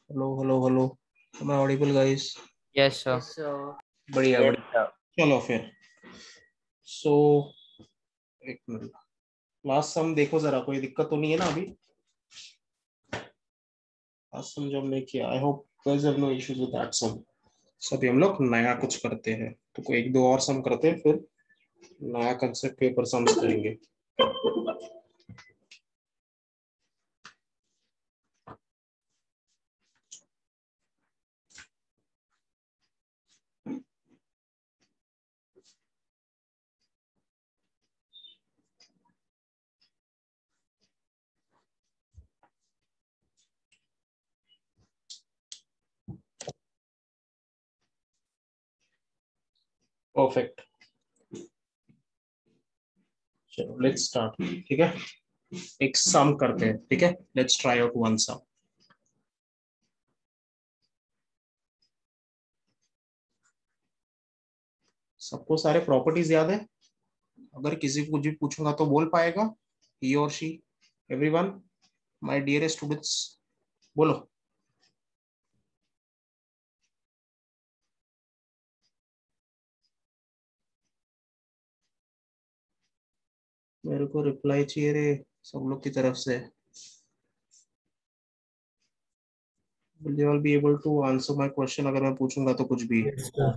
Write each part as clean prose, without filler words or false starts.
Hello hello hello. am I audible guys? Yes sir. Yes, sir. बढ़िया Yes, बढ़िया। sir. चलो फिर। सो एक मिनट, लास्ट सम देखो जरा, कोई दिक्कत तो नहीं है ना अभी? लास्ट सम जो हमने किया, I hope guys have no issues with that sum. So अभी हम लोग नया कुछ करते हैं, तो कोई एक दो और सम करते हैं, फिर नया कंसेप्ट के ऊपर सम्स करेंगे। परफेक्ट, चलो लेट्स स्टार्ट। ठीक है, एक सम करते हैं। ठीक है, लेट्स ट्राई आउट वन सम। सबको सारे प्रॉपर्टीज याद है? अगर किसी को कुछ भी पूछूंगा तो बोल पाएगा, ही और she, everyone, my dearest students, बोलो। मेरे को रिप्लाई चाहिए रे सब लोग की तरफ से। Will you all be able to answer my question अगर मैं पूछूंगा तो कुछ भी? Yes, sir.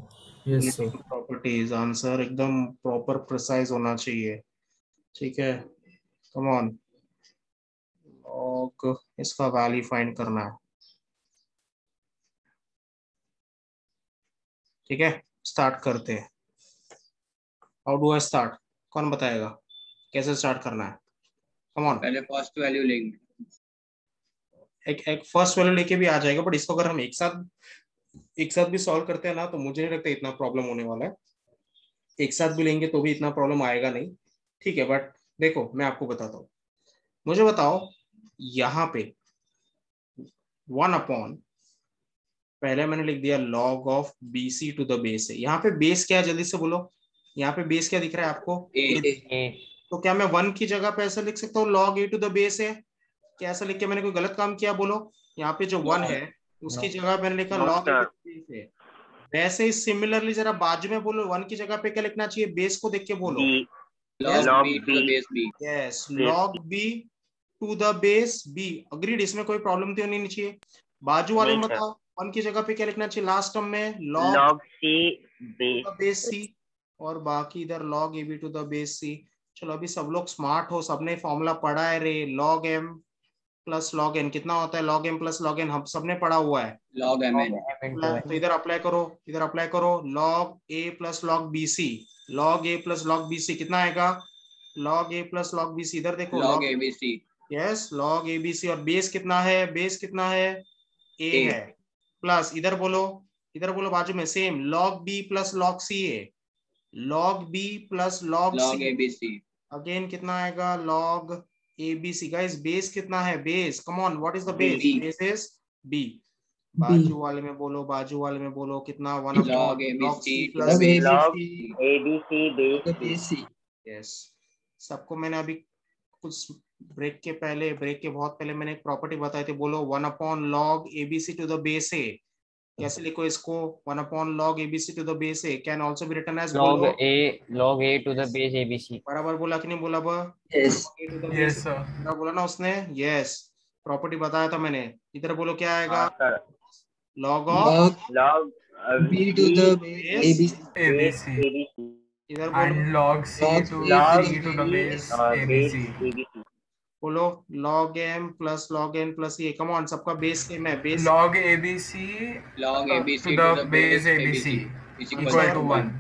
Yes, sir. Properties answer एकदम प्रॉपर प्रिसाइज होना चाहिए। ठीक है, कम ऑन। और इसका वैल्यू फाइंड करना है। ठीक है, स्टार्ट करते हैं। How do I start? कौन बताएगा कैसे स्टार्ट करना है? Come on. पहले फर्स्ट वैल्यू लेंगे। एक फर्स्ट वैल्यू लेके भी आ जाएगा, बट इसको अगर हम एक साथ भी सॉल्व करते हैं ना, तो मुझे नहीं लगता इतना प्रॉब्लम होने वाला है। एक साथ भी लेंगे तो भी इतना प्रॉब्लम आएगा नहीं। ठीक है, बट देखो मैं आपको बताता हूँ। मुझे बताओ, यहाँ पे 1 अपॉन, पहले मैंने लिख दिया log of BC to the base है। यहाँ पे बेस क्या है जल्दी से बोलो, यहाँ पे बेस क्या दिख रहा है आपको? ए। तो क्या मैं 1 की जगह पे ऐसा लिख सकता हूँ log A to the base है? क्या ऐसा लिख के मैंने कोई गलत काम किया? बोलो। यहाँ पे जो 1 है उसकी जगह मैंने लिखा No, log A sir. To the base है। वैसे ही सिमिलरली जरा बाजू में बोलो, 1 की जगह पे क्या लिखना चाहिए? बेस को देख के बोलो। B. Yes? log b to the base b। Yes, Base. log B to the base B। Agreed, इसमें कोई प्रॉब्लम तो नहीं चाहिए। बाजू वाले में नहीं, sir. बताओ, 1 की जगह पे क्या लिखना चाहिए लास्ट टर्म में? log Log C to base. The base C, और बाकी इधर log AB to the base C। चलो अभी सब लोग स्मार्ट हो, सबने फॉर्मूला पढ़ा है रे। log M plus log N कितना होता है? log M plus log N हम सबने पढ़ा हुआ है। log mn। तो इधर अप्लाई करो, इधर अप्लाई करो। log A plus log BC, log A plus log BC कितना आएगा? log A plus log BC, इधर देखो log log, abc। Yes log ABC। और बेस कितना है? बेस कितना है? A A। है। प्लस इधर बोलो, इधर बोलो बाजू में same log B plus log C है। log B plus log log C abc। Again कितना आएगा? log ABC। गाइस बेस कितना है? Base, come on, what is the base? B। Base is B। B. बाजू वाले में बोलो, बाजू वाले में बोलो कितना? 1 log upon log abc C to plus the base Log c। ABC base The B. BC. Yes. सबको मैंने अभी कुछ ब्रेक के पहले, ब्रेक के बहुत पहले मैंने एक प्रॉपर्टी बताई थी। बोलो 1 upon log ABC to the base a. कैसे लिखो इसको? 1 upon log ABC to the base a can also be written as, log बोलो। A to the base ABC। बराबर बोला कि नहीं बोला? Yes. A to the Yes, base sir. बोला ना उसने? यस, प्रॉपर्टी बताया था मैंने। इधर बोलो क्या आएगा? हाँ, sir. log of Log Log B to the base base, ABC. base ABC ABC. इधर बोलो and log C Log to C Log C to the C base base ABC। ABC. बोलो log M plus log N plus ये। Come on, सबका base same है। Base log ABC log to abc the to the base base ABC abc is equal to 1।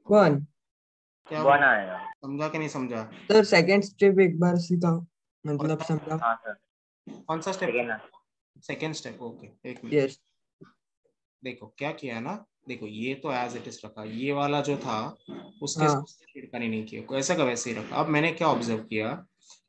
1. क्या 1 आएगा। समझा कि नहीं समझा? सर सेकंड स्टेप एक बार सीखा, मतलब समझा। हाँ, sir. कौन सा स्टेप? Second है। सेकेंड स्टेप, ओके एक मिनट। यस. देखो क्या किया है ना, देखो ये तो एज इट इज रखा, ये वाला जो था उसके हाँ. छिड़कानी नहीं किया, ऐसा का वैसे ही रखा। अब मैंने क्या ऑब्जर्व किया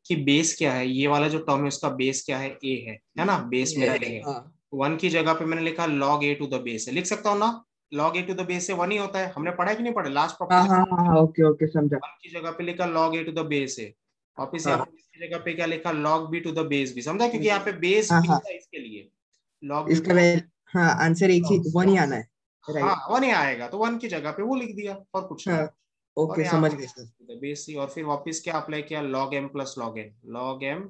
कि बेस क्या है, ये वाला जो टर्म है उसका बेस क्या है? ए है ना? बेस मेरा ए है। हाँ. 1 की जगह पे मैंने लिखा log A to the base है, लिख सकता हूँ ना? log A to the base से 1 ही होता है। हमने पढ़ा है कि नहीं पढ़ा लास्ट हाँ. प्रॉपर्टी? हाँ. हाँ. ओके ओके समझा. 1 की जगह पे लिखा log A to the base है। वापिस यहाँ हाँ. पे इसकी जगह पे क्या लिखा? log B to the base भी। समझा? क्योंकि यहाँ पे बेस हाँ. B हाँ. था इसके लिए। लॉग इसका हाँ आंसर एक ही 1 ही आना है, हाँ राइट? 1 ही आएगा, तो 1 की जगह पे वो लिख दिया और कुछ नहीं। हाँ और ओके, यहाँ समझ गए सर। बेस सी, और फिर वापस क्या अप्लाई किया, log M plus log N, log M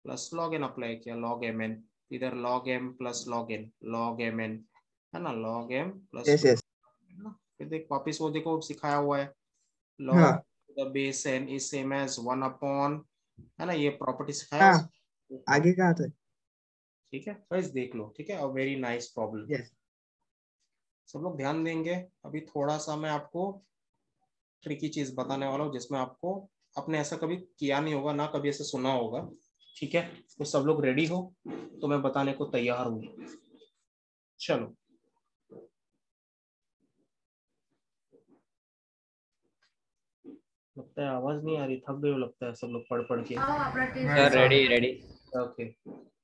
plus log N apply किया, लॉग एम एन, इधर log M plus log N, log M N, है ना, log M plus yes yes. ना। फिर देख वापस वो देखो सिखाया हुआ है, लॉग हाँ the base N is same as 1 upon, है ना, ये प्रॉपर्टी सिखाया हाँ, हुआ। आगे कहा था? ठीक है गाइस, देख लो, ठीक है, a very nice problem. Yes. सब लोग ध्यान देंगे। अभी थोड़ा सा मैं आपको ट्रिकी चीज बताने वाला हूँ, जिसमें आपको, आपने ऐसा कभी किया नहीं होगा ना, कभी ऐसा सुना होगा। ठीक है, तो सब लोग रेडी हो, तो मैं बताने को तैयार हूँ। चलो, लगता है आवाज नहीं आ रही, थक गए हो लगता है सब लोग पढ़ पढ़ के। Sir ready ready. ओके,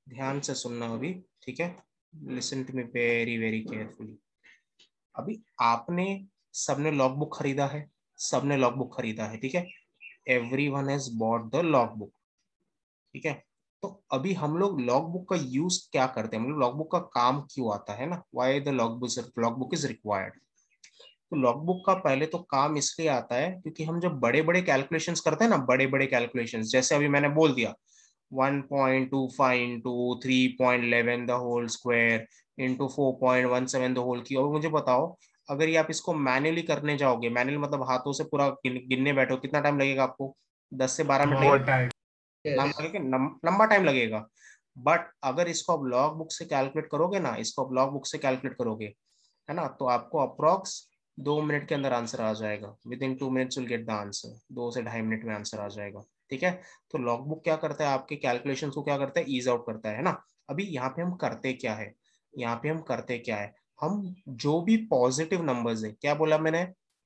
ध्यान से सुनना अभी, ठीक है, listen to me very very carefully. अभी आपने, सबने लॉग बुक खरीदा है, सबने लॉग बुक खरीदा है, ठीक है, everyone has bought the log book, ठीक है। तो अभी हम लोग लॉग बुक का यूज क्या करते हैं, मतलब लॉग बुक का काम क्यों आता है ना, why the log book is required. तो लॉग बुक का पहले तो काम इसलिए आता है क्योंकि हम जब बड़े बड़े कैलकुलेशंस करते हैं ना, बड़े बड़े कैलकुलेशंस, जैसे अभी मैंने बोल दिया 1.25 into 3.11 the whole square into 4.17 the whole की। और मुझे बताओ, अगर ये आप इसको मैन्युअली करने जाओगे, मैन्युअली मतलब हाथों से पूरा गिनने बैठो, कितना टाइम लगेगा आपको, 10 से 12 मिनट लगेगा, Yes. लंबा टाइम लगेगा। बट अगर इसको आप लॉग बुक से कैलकुलेट करोगे ना, इसको आप लॉग बुक से कैलकुलेट करोगे, है ना, तो आपको अप्रोक्स 2 मिनट के अंदर आंसर आ जाएगा, with in 2 minutes will get the answer, 2 से 2.5 मिनट में आंसर आ जाएगा। ठीक है, तो लॉग बुक क्या करता है, आपके कैलकुलेशन को क्या करता है, ईज आउट करता है ना। अभी यहाँ पे हम करते क्या है, यहाँ पे हम करते क्या है, हम जो भी पॉजिटिव नंबर्स है, क्या बोला मैंने,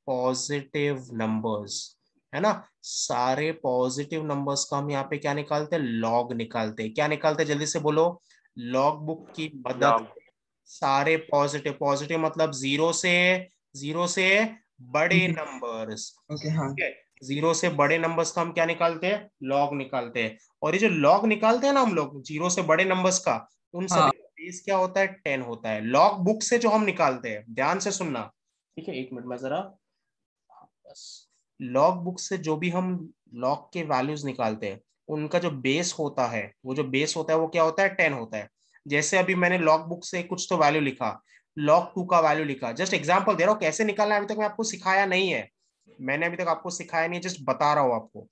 पॉजिटिव नंबर्स, है ना, सारे पॉजिटिव नंबर्स का हम यहाँ पे क्या निकालते हैं, लॉग निकालते हैं। क्या निकालते हैं, जल्दी से बोलो, लॉग बुक की मदद से सारे पॉजिटिव, पॉजिटिव मतलब जीरो से बड़े नंबर्स, ओके हाँ। ठीक है, जीरो से बड़े नंबर्स का हम क्या निकालते हैं, लॉग निकालते हैं। और ये जो लॉग निकालते हैं ना हम लोग जीरो से बड़े नंबर्स का, उन सभी का बेस क्या होता है, 10 होता है, लॉग बुक से जो हम निकालते हैं। ध्यान से सुनना, ठीक है, 1 मिनट में जरा, लॉग बुक से जो भी हम लॉग के वैल्यूज निकालते हैं, उनका जो बेस होता है, वो जो बेस होता है वो क्या होता है, 10 होता है। जैसे अभी मैंने लॉग बुक से कुछ तो वैल्यू लिखा, लॉग 2 का वैल्यू लिखा, जस्ट एग्जांपल दे रहा हूँ, कैसे निकालना है अभी तक मैं आपको सिखाया नहीं है, मैंने अभी तक आपको सिखाया नहीं, जस्ट बता रहा हूँ आपको।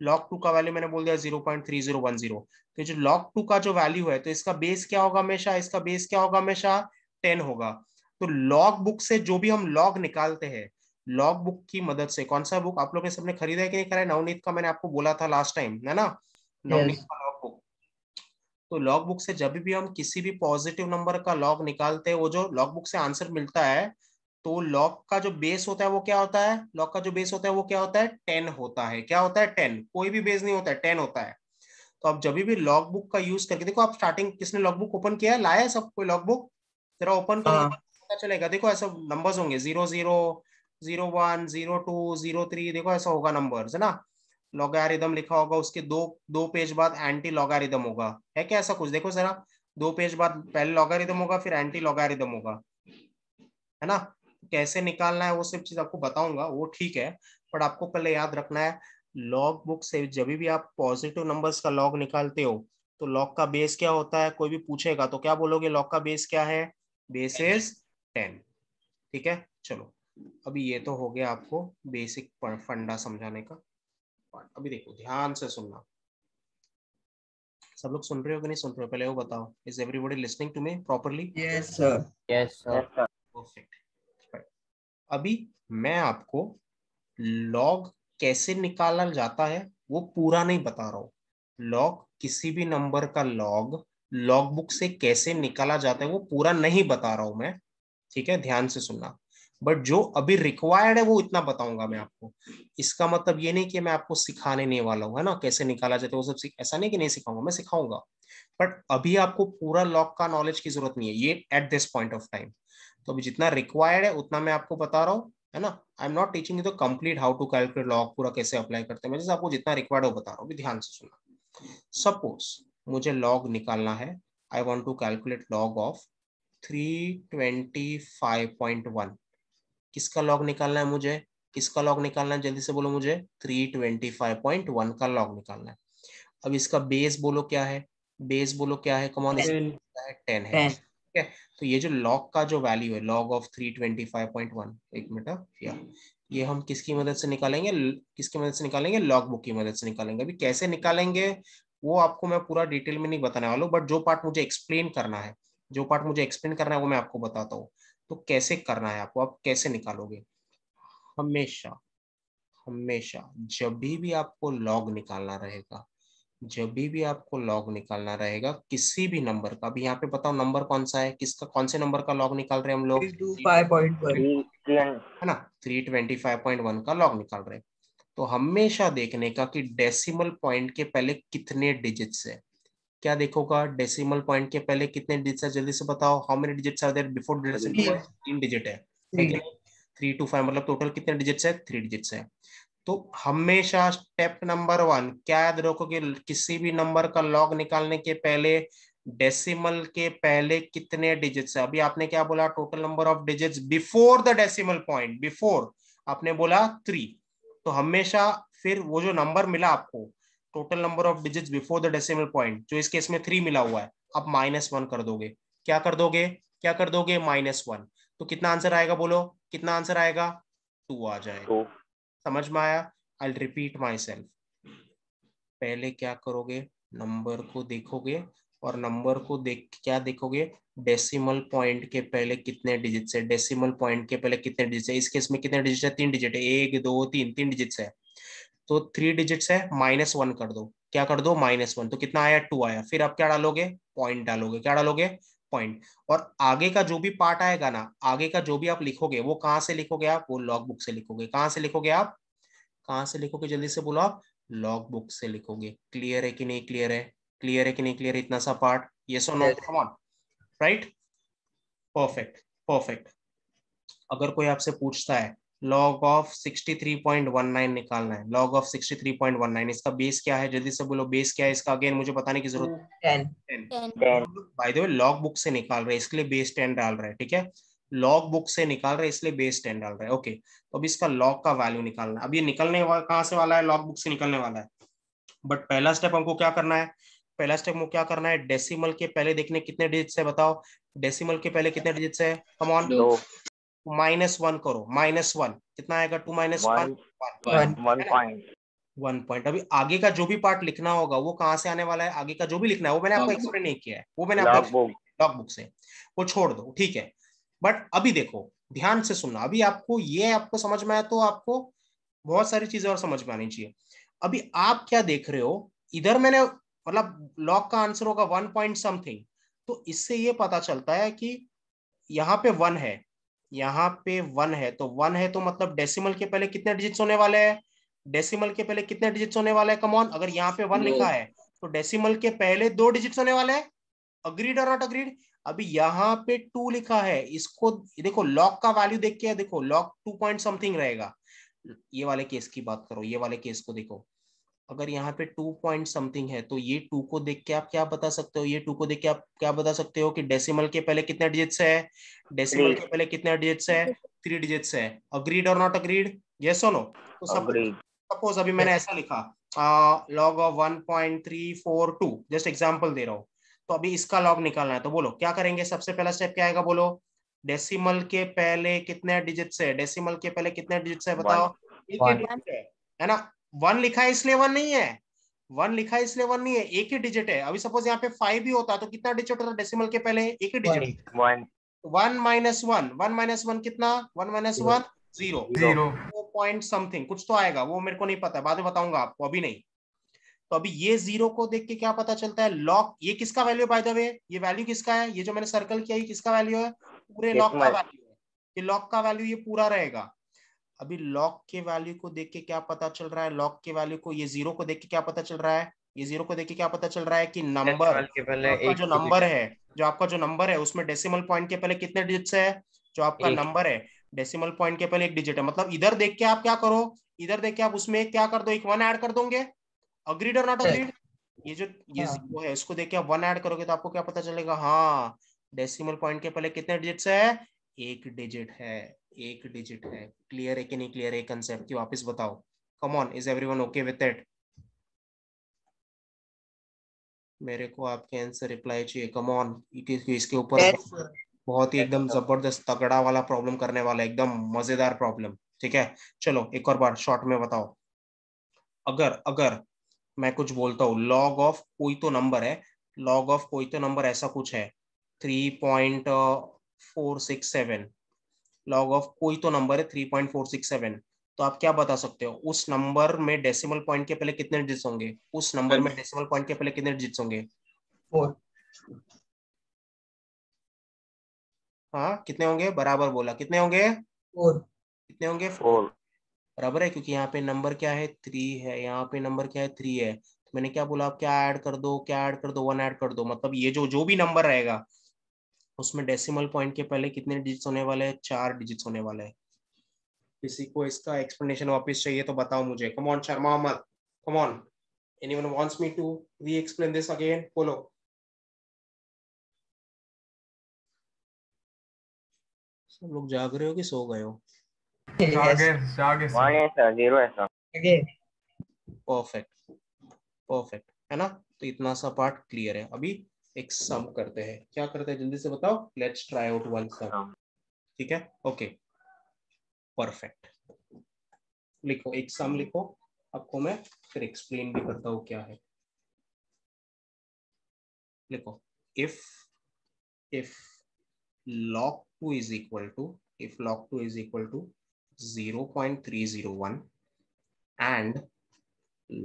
लॉग 2 का वैल्यू मैंने बोल दिया 0.3010, तो जो लॉग 2 का जो वैल्यू है, तो इसका बेस क्या होगा हमेशा, इसका बेस क्या होगा हमेशा, 10 होगा। तो लॉग बुक से जो भी हम लॉग निकालते हैं, लॉग बुक की मदद से, कौन सा बुक आप लोग ने सबने खरीदा है कि नहीं, करा है, नवनीत का मैंने आपको बोला था लास्ट टाइम, है ना, नवनीत यस। का लॉग बुक। तो लॉग बुक से जब भी हम किसी भी पॉजिटिव नंबर का लॉग निकालते हैं, वो जो लॉग बुक से आंसर मिलता है, तो लॉग का जो बेस होता है वो क्या होता है, लॉग का जो बेस होता है वो क्या होता है, 10 होता है। क्या होता है, 10, कोई भी बेस नहीं होता है, 10 होता है। तो आप जब भी लॉग बुक का यूज करके देखो, आप स्टार्टिंग, किसने लॉग बुक ओपन किया है, लाया है सब कोई लॉग बुक, जरा ओपन करो, हाँ पता चलेगा। देखो ऐसा नंबर्स होंगे, 00, 01, 02, 03, देखो ऐसा होगा नंबर्स, है ना, लॉगरिदम लिखा होगा, उसके दो दो पेज बाद एंटी लॉगरिदम होगा, है क्या ऐसा कुछ, देखो जरा, 2 पेज बाद पहले लॉगरिदम होगा, फिर एंटी लॉगरिदम होगा, है ना। कैसे निकालना है वो सब चीज आपको बताऊंगा, वो ठीक है, पर आपको पहले याद रखना है, लॉग बुक से जब भी आप पॉजिटिव नंबर्स का लॉग निकालते हो, तो लॉग का बेस क्या होता है, कोई भी पूछेगा तो क्या बोलोगे, लॉग का बेस क्या है, बेस इज 10। ठीक है, चलो, अभी ये तो हो गया आपको बेसिक फंडा समझाने का। अभी देखो, ध्यान से सुनना, सब लोग सुन रहे हो कि नहीं सुन रहे हो, पहले वो बताओ, is everybody listening to me properly, yes sir. Yes sir. Perfect. अभी मैं आपको लॉग कैसे निकाला जाता है वो पूरा नहीं बता रहा हूँ, लॉग किसी भी नंबर का लॉग लॉग बुक से कैसे निकाला जाता है वो पूरा नहीं बता रहा हूं मैं, ठीक है, ध्यान से सुनना। बट जो अभी रिक्वायर्ड है वो इतना बताऊंगा मैं आपको। इसका मतलब ये नहीं कि मैं आपको सिखाने नहीं वाला हूँ, है ना, कैसे निकाला जाता है वो सब, ऐसा नहीं कि नहीं सिखाऊंगा, मैं सिखाऊंगा। बट अभी आपको पूरा लॉग का नॉलेज की जरूरत नहीं है ये at this point of time. तो अभी जितना रिक्वायर्ड है उतना मैं आपको बता रहा हूँ, है ना। I am not teaching you the complete how to calculate log, पूरा कैसे अप्लाई करते हैं, मैं जैसे आपको जितना रिक्वायर्ड है वो बता रहा हूँ, ध्यान से सुनना। सपोज मुझे लॉग निकालना है I want to calculate log of 325.1. किसका लॉग निकालना है मुझे? किसका लॉग निकालना है? जल्दी से बोलो मुझे। 325.1 का लॉग निकालना है। अब इसका बेस बोलो क्या है? बेस बोलो क्या है? कम ऑन, 10 है। ठीक है, तो ये जो लॉग का जो वैल्यू है, लॉग ऑफ 325.1, एक मिनट, या ये हम किसकी मदद से निकालेंगे? किसकी मदद से निकालेंगे? लॉग बुक की मदद से निकालेंगे। अभी कैसे निकालेंगे वो आपको मैं पूरा डिटेल में नहीं बताने वाला हूँ, बट जो पार्ट मुझे एक्सप्लेन करना है, जो पार्ट मुझे एक्सप्लेन करना है वो मैं आपको बताता हूँ। तो कैसे करना है आपको, आप कैसे निकालोगे? हमेशा हमेशा जब भी आपको लॉग निकालना रहेगा, जब भी आपको लॉग निकालना रहेगा किसी भी नंबर का, अभी यहाँ पे बताओ नंबर कौन सा है, किसका, कौन से नंबर का लॉग निकाल रहे हैं हम लोग? 325.1 है ना, 325.1 का लॉग निकाल रहे हैं। तो हमेशा देखने का कि डेसिमल पॉइंट के पहले कितने डिजिट्स है। क्या देखोगा? डेसिमल पॉइंट के पहले कितने डिजिट्स है? जल्दी से बताओ, how many digits are there before decimal point? 3 digit है कि नहीं? 3 to 5 मतलब टोटल कितने डिजिट्स है? 3 डिजिट्स है। तो हमेशा स्टेप नंबर 1 क्या याद रखोगे? किसी भी नंबर का लॉग निकालने के पहले डेसिमल के पहले कितने डिजिट्स है। अभी आपने क्या बोला? Total number of digits before the decimal point, before आपने बोला 3। तो हमेशा फिर वो जो नंबर मिला आपको, total number of digits before the decimal point, जो इस केस में 3 मिला हुआ है, आप -1 कर दोगे। क्या कर दोगे? क्या कर दोगे? -1। तो कितना आंसर आएगा? बोलो कितना आंसर आएगा? 2 आ जाएगा। समझ में आया? I repeat my self. पहले क्या करोगे? नंबर को देखोगे, और नंबर को देख क्या देखोगे? डेसिमल पॉइंट के पहले कितने डिजिट्स है। डेसिमल पॉइंट के पहले कितने डिजिट्स है? इस केस में कितने डिजिट है? 3 डिजिट है। 1 2 3, 3 डिजिट्स है। तो 3 डिजिट्स है, -1 कर दो। क्या कर दो? -1। तो कितना आया? 2 आया। फिर आप क्या डालोगे? पॉइंट डालोगे। क्या डालोगे? पॉइंट। और आगे का जो भी पार्ट आएगा ना, आगे का जो भी आप लिखोगे वो कहां से लिखोगे आप? वो लॉग बुक से लिखोगे। कहां से लिखोगे आप? कहां से लिखोगे? जल्दी से बोलो आप। लॉग बुक से लिखोगे। क्लियर है कि नहीं क्लियर है? क्लियर है कि नहीं क्लियर है इतना सा पार्ट? यस और no? Come on. Right, perfect perfect. अगर कोई आपसे पूछता है लॉग ऑफ 63.19 निकालना है, लॉग ऑफ 63.19, इसका बेस क्या है? जल्दी से बोलो बेस क्या है इसका? अगेन मुझे बताने की जरूरत है। 10। Bye the way log book से निकाल रहे हैं इसलिए बेस 10 डाल रहे हैं, ठीक है? लॉग बुक से निकाल रहे हैं इसलिए बेस 10 डाल रहे हैं। ओके, तो अब इसका लॉग का वैल्यू निकालना है। अब ये निकलने कहां से वाला है? लॉग बुक से निकलने वाला है। बट पहला स्टेप हमको क्या करना है? पहला स्टेप को क्या करना है? डेसिमल के पहले देखने कितने डिजिट्स है, बताओ। डेसिमल के पहले कितने डिजिट्स है? Come on. -1 करो। -1 कितना आएगा? 2 - 1 1 पॉइंट। अभी आगे का जो भी पार्ट लिखना होगा वो कहां से आने वाला है? आगे का जो भी लिखना है वो मैंने आपको एक्सप्लेन नहीं किया है, वो मैंने आपको लॉग बुक से, वो छोड़ दो, ठीक है? बट अभी देखो, ध्यान से सुनना। अभी आपको ये आपको समझ में आया तो आपको बहुत सारी चीजें और समझ में आनी चाहिए। अभी आप क्या देख रहे हो? इधर मैंने मतलब लॉग का आंसर होगा 1 पॉइंट समथिंग। तो इससे ये पता चलता है कि यहाँ पे 1 है, यहाँ पे 1 है, तो 1 है तो मतलब डेसिमल के पहले कितने डिजिट्स होने वाले हैं? डेसिमल के पहले कितने डिजिट्स होने वाले हैं? Come on. अगर यहाँ पे 1 लिखा है तो डेसिमल के पहले 2 डिजिट्स होने वाले हैं। अग्रीड और नॉट अग्रीड? अभी यहाँ पे 2 लिखा है, इसको देखो लॉग का वैल्यू देख के, देखो लॉग 2 पॉइंट समथिंग रहेगा। ये वाले केस की बात करो, ये वाले केस को देखो। अगर यहाँ पे 2 पॉइंट समथिंग है तो ये 2 को देख के आप क्या बता सकते हो? ये 2 को देख के आप क्या बता सकते हो कि डेसिमल के पहले कितने डिजिट्स है? डेसिमल के पहले कितने डिजिट्स है? 3 डिजिट्स है। अग्रीड और नॉट अग्रीड? यस और नो? तो सपोज अभी मैंने ऐसा लिखा लॉग ऑफ 1.342, जस्ट एग्जांपल दे रहा हूँ। तो अभी इसका लॉग निकालना है, तो बोलो क्या करेंगे? सबसे पहला स्टेप क्या आएगा? बोलो डेसिमल के पहले कितने डिजिट्स है? डेसिमल के पहले कितने डिजिट्स है बताओ? एक ही डिजिट है ना? 1 लिखा है इसलिए 1 नहीं है, 1 लिखा है इसलिए 1 नहीं है, एक ही डिजिट है। अभी सपोज यहाँ पे 5 भी होता तो कितना डिजिट होता? डेसिमल के पहले एक ही डिजिट। 1 - 1 कितना? 1 - 1 0 पॉइंट समथिंग कुछ तो आएगा, वो मेरे को नहीं पता, बाद में बताऊंगा आपको, अभी नहीं। तो अभी ये 0 को देख के क्या पता चलता है? लॉग, ये किसका वैल्यू बाय द वे? ये वैल्यू किसका है? ये जो मैंने सर्कल किया ये किसका वैल्यू है? पूरे लॉग का वैल्यू है। ये लॉग का वैल्यू ये पूरा रहेगा। अभी लॉग के वैल्यू को देख के क्या पता चल रहा है? लॉग के वैल्यू को, ये 0 को देख के क्या पता चल रहा है? ये 0 को देख के क्या पता चल रहा है कि नंबर, आपका जो नंबर है, जो आपका जो नंबर है उसमें डेसिमल पॉइंट के पहले कितने डिजिट्स है? जो आपका नंबर है डेसिमल पॉइंट के पहले एक डिजिट है। मतलब इधर देख के आप क्या करो? इधर देख के आप उसमें क्या कर दो? एक 1 ऐड कर दोगे। अग्रीड और नॉट अग्रीड? ये जो ये हाँ। 0 है इसको देख के आप 1 ऐड करोगे तो आपको क्या पता चलेगा, हाँ डेसिमल पॉइंट के पहले कितने डिजिट्स है, एक डिजिट है, एक डिजिट है। क्लियर है कि नहीं क्लियर है कंसेप्ट की, वापस बताओ। Come on, is everyone okay with it? मेरे को आपके आंसर रिप्लाई चाहिए, कम ऑन। इसके ऊपर बहुत ही एकदम जबरदस्त तगड़ा वाला प्रॉब्लम करने वाला है, एकदम मजेदार प्रॉब्लम। ठीक है, चलो एक और बार शॉर्ट में बताओ। अगर अगर मैं कुछ बोलता हूँ लॉग ऑफ कोई तो नंबर है, लॉग ऑफ कोई तो नंबर ऐसा कुछ है 3.467, लॉग ऑफ कोई तो नंबर है 3.467, तो आप क्या बता सकते हो उस नंबर में डेसिमल पॉइंट के पहले कितने डिजिट्स होंगे, उस नंबर में डेसिमल पॉइंट के पहले कितने डिजिट्स होंगे? 4। हाँ कितने होंगे, बराबर बोला, कितने होंगे? 4। कितने होंगे? 4 बराबर है, क्योंकि यहाँ पे नंबर क्या है 3 है, यहाँ पे नंबर क्या है 3 है, तो मैंने क्या बोला, आप क्या ऐड कर दो, क्या ऐड कर दो, 1 ऐड कर दो। मतलब ये जो जो भी नंबर रहेगा उसमें डेसिमल पॉइंट के पहले कितने डिजिट्स होने वाले हैं, 4 डिजिट्स होने वाले हैं। किसी को इसका एक्सप्लेनेशन वापस चाहिए तो बताओ मुझे, come on Sharma Ahmed, come on, anyone wants me to reexplain this again? बोलो। सब लोग जाग रहे हो कि सो गए हो? जागे जागे वन है सर, जीरो है सर। परफेक्ट, परफेक्ट है ना। तो इतना सा पार्ट क्लियर है। अभी एक सम करते हैं, क्या करते हैं जल्दी से बताओ, लेट्स ट्राई आउट वन सम। ठीक है, ओके परफेक्ट। लिखो, एक सम लिखो, आपको मैं फिर एक्सप्लेन भी करता हूँ क्या है। लिखो, if if log 2 is equal to, if log 2 is equal to 0.301 and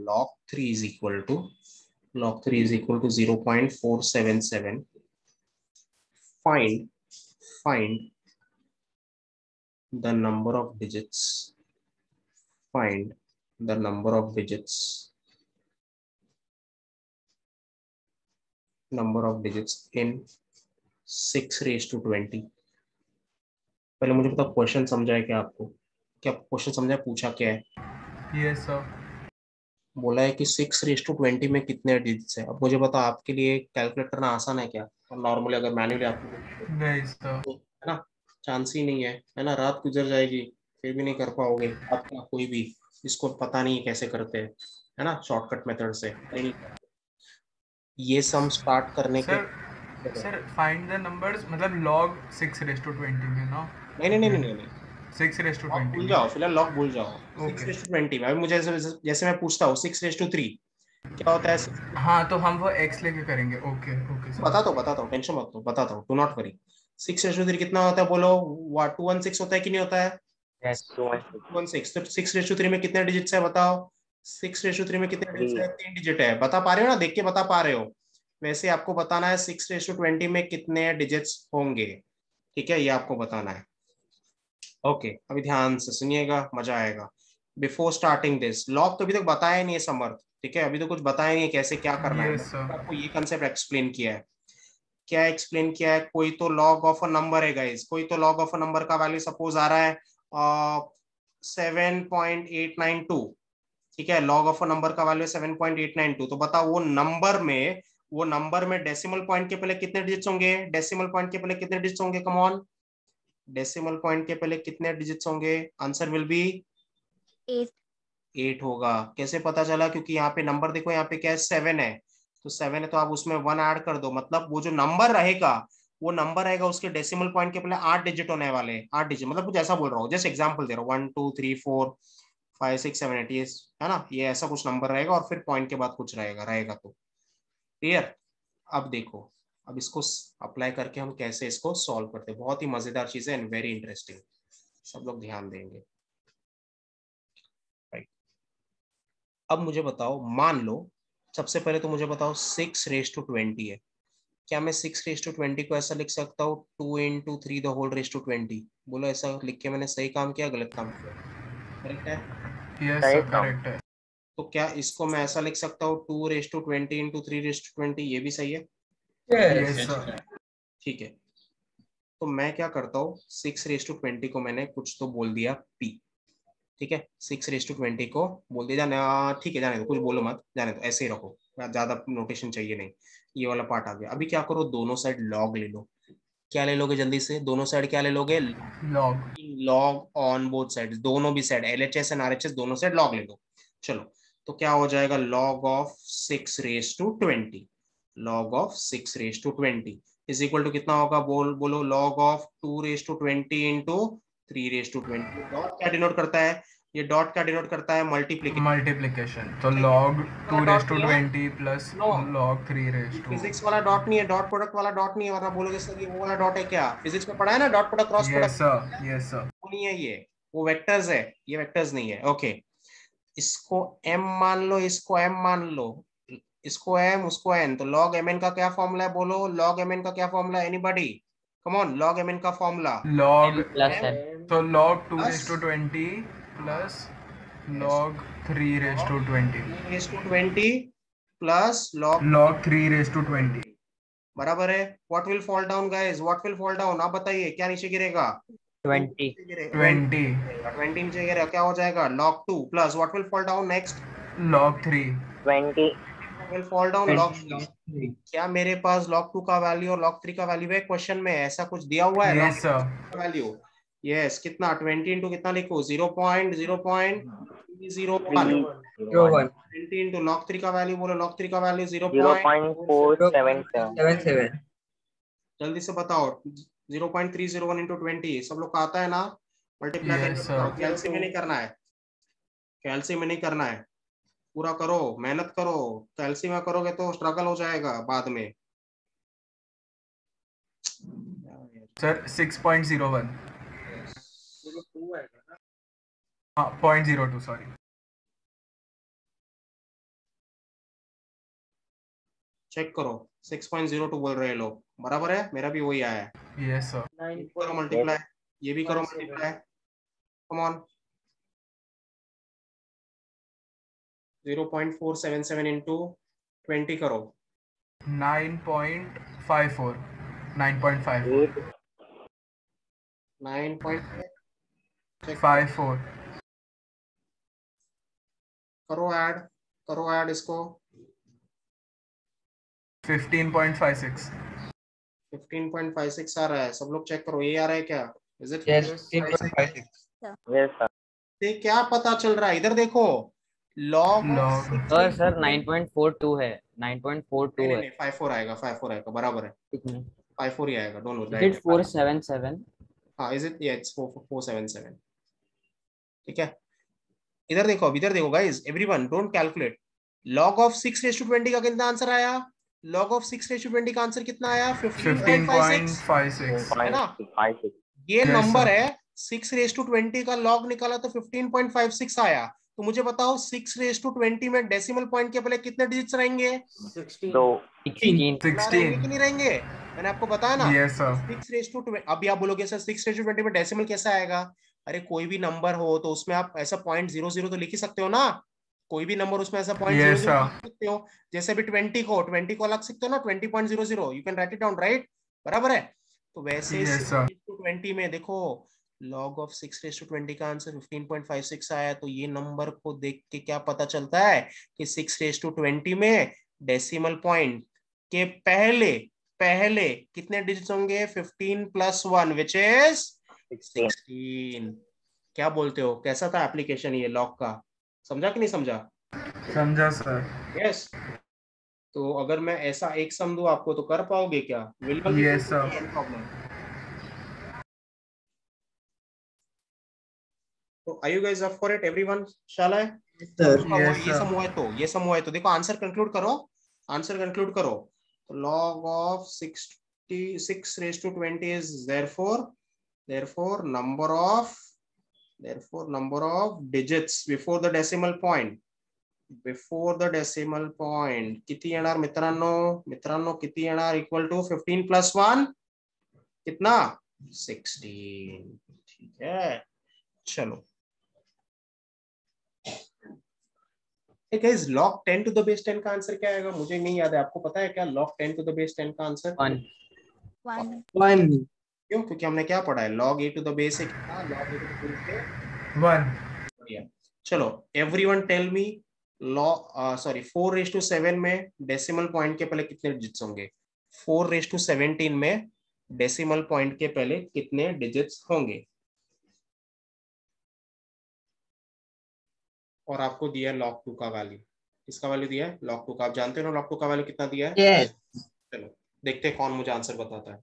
log 3 is equal to, log 3 is equal to 0.477, find the number of digits, find the number of digits, number of digits in 6 raised to 20। पहले मुझे बताओ question समझा है क्या आपको, क्या question समझा है, पूछा क्या है? Yes sir. बोला है कि 6 raised to 20 में कितने डिजिट्स है। अब मुझे बताओ आपके लिए कैलकुलेट करना आसान है क्या? नॉर्मली अगर मैन्युअली आपको, नहीं सर। तो है ना, चांस ही नहीं है ना, रात गुजर जाएगी फिर भी नहीं कर पाओगे आपका कोई भी, इसको पता नहीं है कैसे करते हैं, है ना, शॉर्टकट मेथड से नहीं। ये सम स्टार्ट करने के, sir sir find the numbers मतलब लॉग 6 रेस टू 20 में ना? नहीं नहीं नहीं नहीं नहीं, 6 रेस टू लॉग 20 भूल में। जाओ फिलहाल, लॉग भूल जाओ। Six okay. Raise to twenty में अभी मुझे जैसे मैं पूछता हूँ 6 raised to 3 क्या होता है? हाँ तो हम वो एक्स लेके करेंगे। Okay okay sir. बताता हूँ टेंशन मत लो, बताता हूँ, do not worry. 6 raised to 3 कितना होता है बोलो, 216 होता है कि नहीं होता है? यस, 216, तो 6 raised to 3 में कितने डिजिट्स है बताओ? 6 raised to 3 में कितने डिजिट्स 3। है? 3 डिजिट है, बता पा रहे हो ना, देख के बता पा रहे हो? वैसे आपको बताना है 6 raised to 20 में कितने डिजिट्स होंगे। ठीक है, ये आपको बताना है। ओके, अभी ध्यान से सुनिएगा, मजा आएगा। बिफोर स्टार्टिंग दिस, लॉग तो अभी तक बताया नहीं है समर्थ, ठीक है, अभी तो कुछ बताया नहीं है कैसे क्या करना है, यस बस सर। आपको ये कंसेप्ट एक्सप्लेन किया है। क्या एक्सप्लेन किया है? कोई तो लॉग ऑफ अ नंबर है गाइस, कोई तो लॉग ऑफ अ नंबर का वैल्यू सपोज आ रहा है 7.892। ठीक है, लॉग ऑफ अ नंबर का वैल्यू 7.892, तो बताओ वो नंबर में डेसिमल पॉइंट के पहले कितने डिजिट्स होंगे, डेसिमल पॉइंट के पहले कितने डिजिट्स होंगे, कम ऑन, डेसिमल पॉइंट के पहले कितने डिजिट्स होंगे? आंसर विल बी 8 होगा। कैसे पता चला? क्योंकि यहाँ पे नंबर देखो, यहाँ पे क्या है 7 है, तो 7 है तो आप उसमें 1 ऐड कर दो, मतलब वो जो नंबर रहेगा, वो नंबर रहेगा उसके डेसिमल पॉइंट के पहले 8 डिजिट होने वाले, 8 डिजिट, मतलब कुछ ऐसा बोल रहा हूँ, जैसे एग्जांपल दे रहा हूँ 1 2 3 4 5 6 7 8, ये है ना, ये ऐसा कुछ नंबर रहेगा और फिर पॉइंट के बाद कुछ रहेगा तो क्लियर। अब देखो, अब इसको अप्लाई करके हम कैसे इसको सॉल्व करते हैं, बहुत ही मजेदार चीज है एंड वेरी इंटरेस्टिंग, सब लोग ध्यान देंगे। राइट, अब मुझे बताओ, मान लो सबसे पहले तो मुझे बताओ 6 raised to 20 है, क्या मैं 6 raised to 20 को ऐसा लिख सकता हूँ 2 into 3 the whole raised to 20? बोलो, ऐसा लिख के मैंने सही काम किया गलत काम किया? करेक्ट है। यस सही सर काम। करेक्ट है। तो क्या इसको मैं ऐसा लिख सकता हूँ 2 raised to 20 into 3 raised to 20? ये भी सही है। Yes sir. ठीक है, तो मैं क्या करता हूँ, 6 raised to 20 को मैंने कुछ तो बोल दिया p। ठीक है, 6 raised to 20 को बोल दिया, जाने ठीक है, जाने दो, कुछ बोलो मत, जाने दो, ऐसे ही रखो, ज्यादा नोटेशन चाहिए नहीं, ये वाला पार्ट आ गया। अभी क्या करो, दोनों साइड लॉग ले लो। क्या ले लोगे जल्दी से, दोनों साइड क्या ले लोगे, log log on both side, दोनों भी साइड LHS एंड RHS दोनों साइड लॉग ले लो। चलो तो क्या हो जाएगा, log of 6 raised to 20, log of 6 raised to 20 is equal to कितना होगा, बोलो log of 2 raised to 20 into 3 raised to 20। Dot क्या डिनोट करता है, ये डॉट क्या डिनोट करता है, मल्टीप्लीकेशन। multiplication, तो log 2 raised to dot 20 plus No. log 3 raised to physics वाला डॉट नहीं है, डॉट प्रोडक्ट वाला डॉट नहीं है, वरना बोलोगे सर ये वो वाला डॉट है क्या, फिजिक्स में पढ़ा है ना dot product cross yes product, sir yes sir वो नहीं है ये, वो वेक्टर्स है, ये वेक्टर्स नहीं है। ओके इसको m मान लो, इसको m मान लो, इसको m उसको n, तो log mn का क्या फॉर्मूला है, बोलो log mn का क्या फॉर्मूला है, anybody come on, log mn का formula log M plus N. तो log 2 Plus- raised to 20 plus log 3 raised to 20 raised to 20 plus log 3 raised to 20 बराबर है। What will fall down guys, what will fall down, आप बताइए क्या नीचे गिरेगा, 20. 20 20 नीचे गिरेगा, क्या हो जाएगा log 2 plus what will fall down next, log 3 20. Will fall down log 3। क्या मेरे पास log 2 का वैल्यू और log 3 का वैल्यू है, क्वेश्चन में ऐसा कुछ दिया हुआ है, yes sir वैल्यू यस कितना 20 इंटू कितना लिखो 0.0.001 20 इंटू log 3 का वैल्यू, बोलो log 3 का वैल्यू 0.477. 77 जल्दी से बताओ 0.301 इंटू 20 सब लोग का आता है ना, मल्टीप्लाई Yes, sir. कैलसी में नहीं करना है, कैलसी में नहीं करना है, पूरा करो मेहनत करो, कैलसी में करोगे तो स्ट्रगल हो जाएगा बाद में। sir 6.01 हाँ 0.02 sorry चेक करो 6.02 बोल रहे हैं लोग, बराबर है, मेरा भी वही आया है। yes sir करो मल्टीप्लाई, ये भी करो मल्टीप्लाई, कम ऑन 0.477 इंटू 20 करो 9.54 9.54 9.54 करो ऐड इसको 15.56 15.56 आ रहा है, सब लोग चेक करो, ये आ रहा है क्या, is it yes 15.56 Yes sir. से क्या पता चल रहा है, इधर देखो log सर 9.42 है 9.42 है 54 आएगा, 54 आएगा, बराबर है, कितने 54 ही आएगा, डोंट Is वरी। it 477 हाँ इज इट, या इट्स 477, ठीक है। इधर देखो, अब इधर देखो guys, everyone don't calculate, log of 6 raised to 20 का कितना आंसर आया, log ऑफ 6 raised to 20 का आंसर कितना आया 15.56 15.56 है ना, 5.56. ये Yes, नंबर sir. है 6 raised to 20 का log निकाला तो 15.56 आया। तो मुझे बताओ 6 raised to 20 में डेसिमल पॉइंट के पहले कितने डिजिट्स रहेंगे, 16. रहेंगे कि नहीं रहेंगे, मैंने आपको बताया ना। yes sir 6 raised to 20, अभी आप बोलोगे सर 6 raised to 20 में डेसिमल कैसा आएगा, अरे कोई भी नंबर हो तो उसमें आप ऐसा 0.00 तो लिख ही सकते हो ना, कोई भी नंबर उसमें ऐसा 0.00 Yes, sir. लिख सकते हो, जैसे भी 20 को अलग सकते हो ना 20.00, you can write it down right, बराबर है। तो वैसे Yes, sir. 6 raised to 20 में देखो log ऑफ 6 raised to 20 का आंसर 15.56 आया, तो ये नंबर को देख के क्या पता चलता है कि 6 raised to 20 में डेसिमल पॉइंट के पहले पहले कितने डिजिट्स होंगे, 15 + 1 विच इज 16। क्या बोलते हो, कैसा था एप्लीकेशन ये लॉग का, समझा कि नहीं समझा, समझा सर यस। तो अगर मैं ऐसा एक सम दूं आपको तो कर पाओगे क्या, Yes, sir. प्रॉब्लम। तो are you guys up for it everyone, shall I, sir Yes, ये sir. सम हुआ है तो देखो आंसर कंक्लूड करो, आंसर कंक्लूड करो। तो log of 6 raised to 20 is therefore number of digits before the decimal point, किती येणार मित्रांनो किती येणार, इक्वल टू 15 + 1 कितना 16, ठीक है। चलो guys log 10 to the base 10 का आंसर क्या आएगा, मुझे नहीं याद है, आपको पता है क्या log 10 to the base 10 का आंसर, 1. 1 क्यों, क्योंकि हमने क्या पढ़ा है log a to the base है कितना, log a to the base 1 बढ़िया। चलो एवरीवन टेल मी सॉरी 4:7 में डेसिमल पॉइंट के पहले कितने डिजिट्स होंगे? 4:17 में डेसिमल पॉइंट के पहले कितने डिजिट्स होंगे? और आपको दिया log 2 का वैल्यू। किसका वैल्यू दिया है? log 2 का। आप जानते हो ना log 2 का वैल्यू कितना दिया है? Yes. चलो देखते हैं कौन मुझे आंसर बताता है।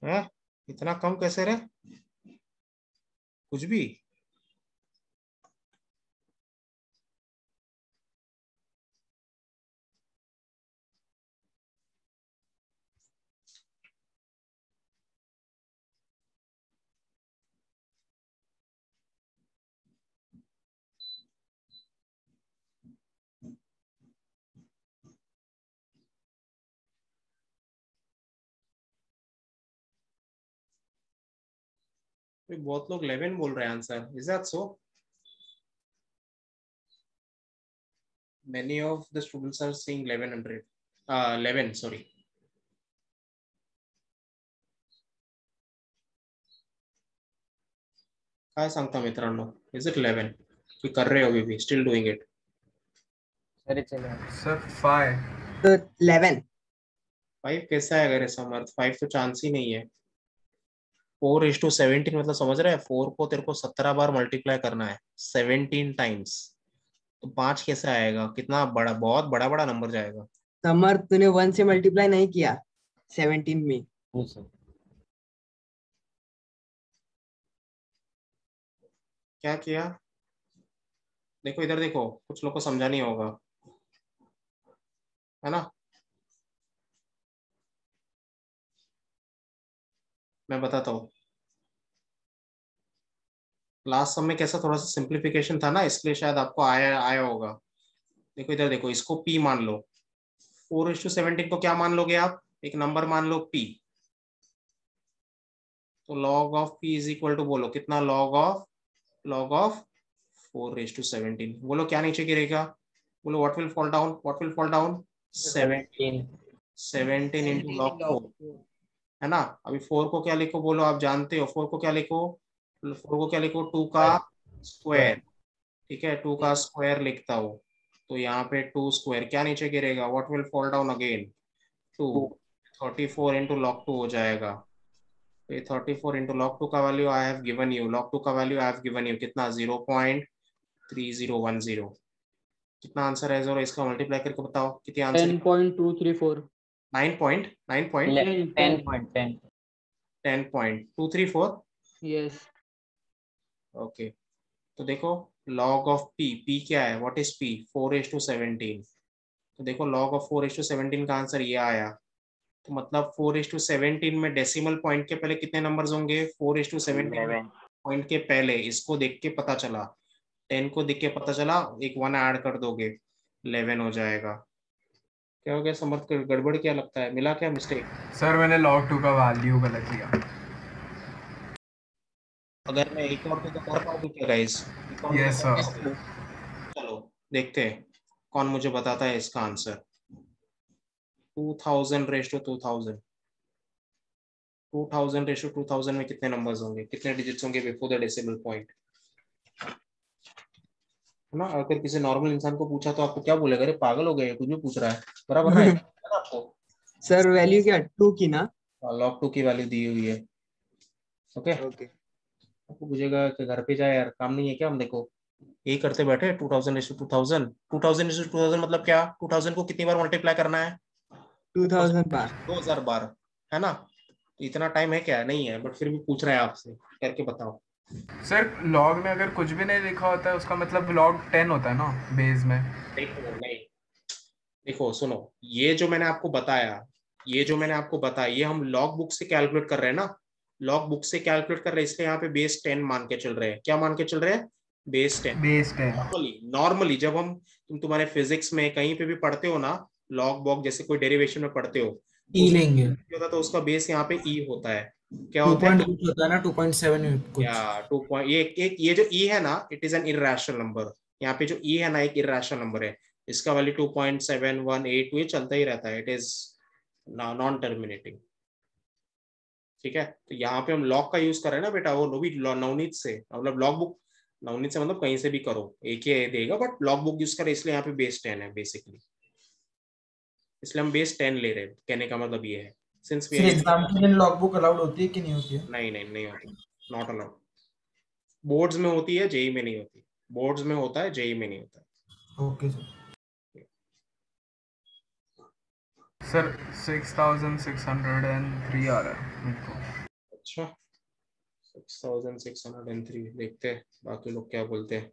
है इतना कम कैसे रे? कुछ भी। बहुत लोग 11 बोल रहे हैं answer. Is that so? Many of the students are saying 1100. 11, sorry. काय सांगता मित्रांनो? Is it 11? कि कर रहे हो अभी भी? Still doing it? सर चलो सर 5. तो 11. 5 कैसा है अगर समर्थ? 5 तो चांस ही नहीं है। 4:17 मतलब समझ रहा है? 4 को तेरे को 17 बार मल्टीप्लाई करना है 17 टाइम्स। तो 5 कैसे आएगा? कितना बड़ा, बहुत बड़ा बड़ा नंबर जाएगा। समर तूने 1 से मल्टीप्लाई नहीं किया 17 में। क्या किया? देखो इधर देखो, कुछ लोग को समझा नहीं होगा, है ना? मैं बताता हूँ। लास्ट सम में कैसा थोड़ा सा सिंप्लीफिकेशन था ना, इसलिए शायद आपको आया आया होगा। देखो इधर देखो, इसको P मान लो। 4:17 को क्या मान लोगे आप? एक नंबर मान लो P। तो log of P is equal to, बोलो कितना? log of 4:17। बोलो क्या नीचे गिरेगा? बोलो what will fall down? What will fall down? 17 into log 4, है ना? अभी 4 को क्या लिखो? बोलो आप जानते हो 4 को क्या लिखो? 4 को क्या लिखो? 2 का स्क्वायर। ठीक है, 2 का स्क्वायर लिखता हूँ। तो यहाँ पे 2 स्क्वायर क्या नीचे गिरेगा? What will fall down again? 2। 34 into log 2 हो जाएगा। तो ये 34 इंटू log 2 का value I have given you. log 2 का value I have given you कितना? 0.3010। कितना आंसर है? जरा इसका मल्टीप्लाई करके बताओ कितनी आंसर। 10.234. 10.234। Yes. ओके, तो देखो log ऑफ p क्या है? What is p? 4:17। तो देखो log ऑफ 4:17 का आंसर ये आया। तो मतलब 4:17 में डेसिमल पॉइंट के पहले कितने नंबर्स होंगे? 4:17 पॉइंट के पहले, इसको देख के पता चला, 10 को देख के पता चला, एक 1 ऐड कर दोगे 11 हो जाएगा। क्या हो गया समर्थ? गड़बड़ क्या लगता है? मिला क्या मिस्टेक? सर मैंने log 2 का वैल्यू गलत लिया। अगर मैं एक और तो कर पाऊंगी क्या गाइस? Yes sir. चलो देखते हैं कौन मुझे बताता है इसका आंसर। 2000 raise to 2000। 2000:2000 में कितने नंबर्स होंगे, कितने डिजिट्स होंगे बिफोर द डेसिमल पॉइंट, है ना। अगर किसी नॉर्मल इंसान को पूछा तो आपको क्या बोलेगा, अरे पागल हो गए, कुछ भी पूछ रहा है, बराबर ना है ना आपको। सर वैल्यू क्या 2 की ना? log 2 की वैल्यू दी हुई है, ओके। ओके आपको पूछेगा कि घर पे जाए यार, काम नहीं है क्या, हम देखो यही करते बैठे 2000:2000 मतलब क्या, 2000 को कितनी बार मल्टीप्लाई करना है, 2000 बार। 2000 बार, है ना। तो इतना टाइम है क्या, नहीं है, बट फिर भी पूछ रहा है आपसे, करके बताओ। सर लॉग में अगर कुछ भी नहीं लिखा होता है उसका मतलब लॉग 10 होता है ना बेस में। देखो नहीं, देखो सुनो, ये जो मैंने आपको बताया, ये हम लॉग बुक से कैलकुलेट कर रहे हैं ना, लॉग बुक से कैलकुलेट कर रहे हैं, इसलिए यहाँ पे बेस 10 मान के चल रहे हैं। क्या मान के चल रहे हैं, बेस 10। बेस 10। नॉर्मली जब हम तुम्हारे फिजिक्स में कहीं पे भी पढ़ते हो ना, लॉग बॉग जैसे कोई डेरिवेशन में पढ़ते हो, ई लेंगे, होता तो उसका बेस यहाँ पे ई होता है। क्या होता है 2.8 होता है ना, 2.7 कुछ। या 2 पॉइंट, ये जो ई है ना, it is an irrational number. यहाँ पे जो ई है ना, एक इरेशनल नंबर है, इसका वैल्यू 2.718 ये चलता ही रहता है, इट इज नॉन टर्मिनेटिंग, ठीक है। तो यहाँ पे हम लॉग का यूज कर रहे हैं ना बेटा, वो नो भी नवनीत से, मतलब लॉग बुक, नवनीत से मतलब कहीं से भी करो एक ही देगा, बट लॉग बुक यूज करें, इसलिए यहाँ पे बेस 10 है बेसिकली, इसलिए हम बेस 10 ले रहे हैं, कहने का मतलब ये है। सिंस वी एग्जाम के दिन लॉगबुक अलाउड होती है कि नहीं होती है? नहीं होती, नॉट अलाउड। बोर्ड्स में होती है, जेई में नहीं होती, बोर्ड्स में होता है, जेई में नहीं होता है। Okay sir. सर 6603 आ रहा है मेरे को। अच्छा 6603, देखते हैं बाकी लोग क्या बोलते हैं।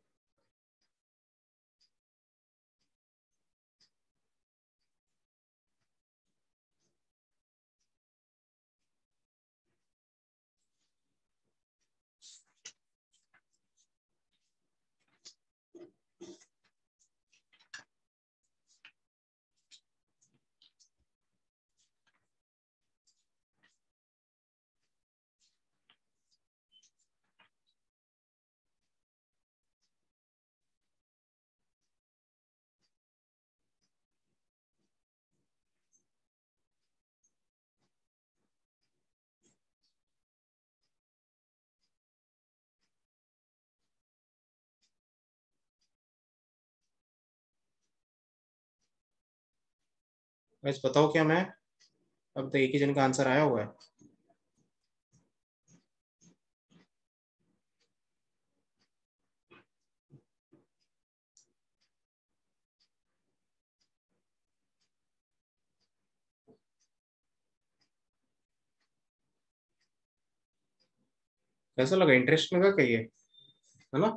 बस बताओ क्या, मैं अब तो एक ही जन का आंसर आया हुआ है। कैसा लगा, इंटरेस्ट लगा क्या ये, है ना।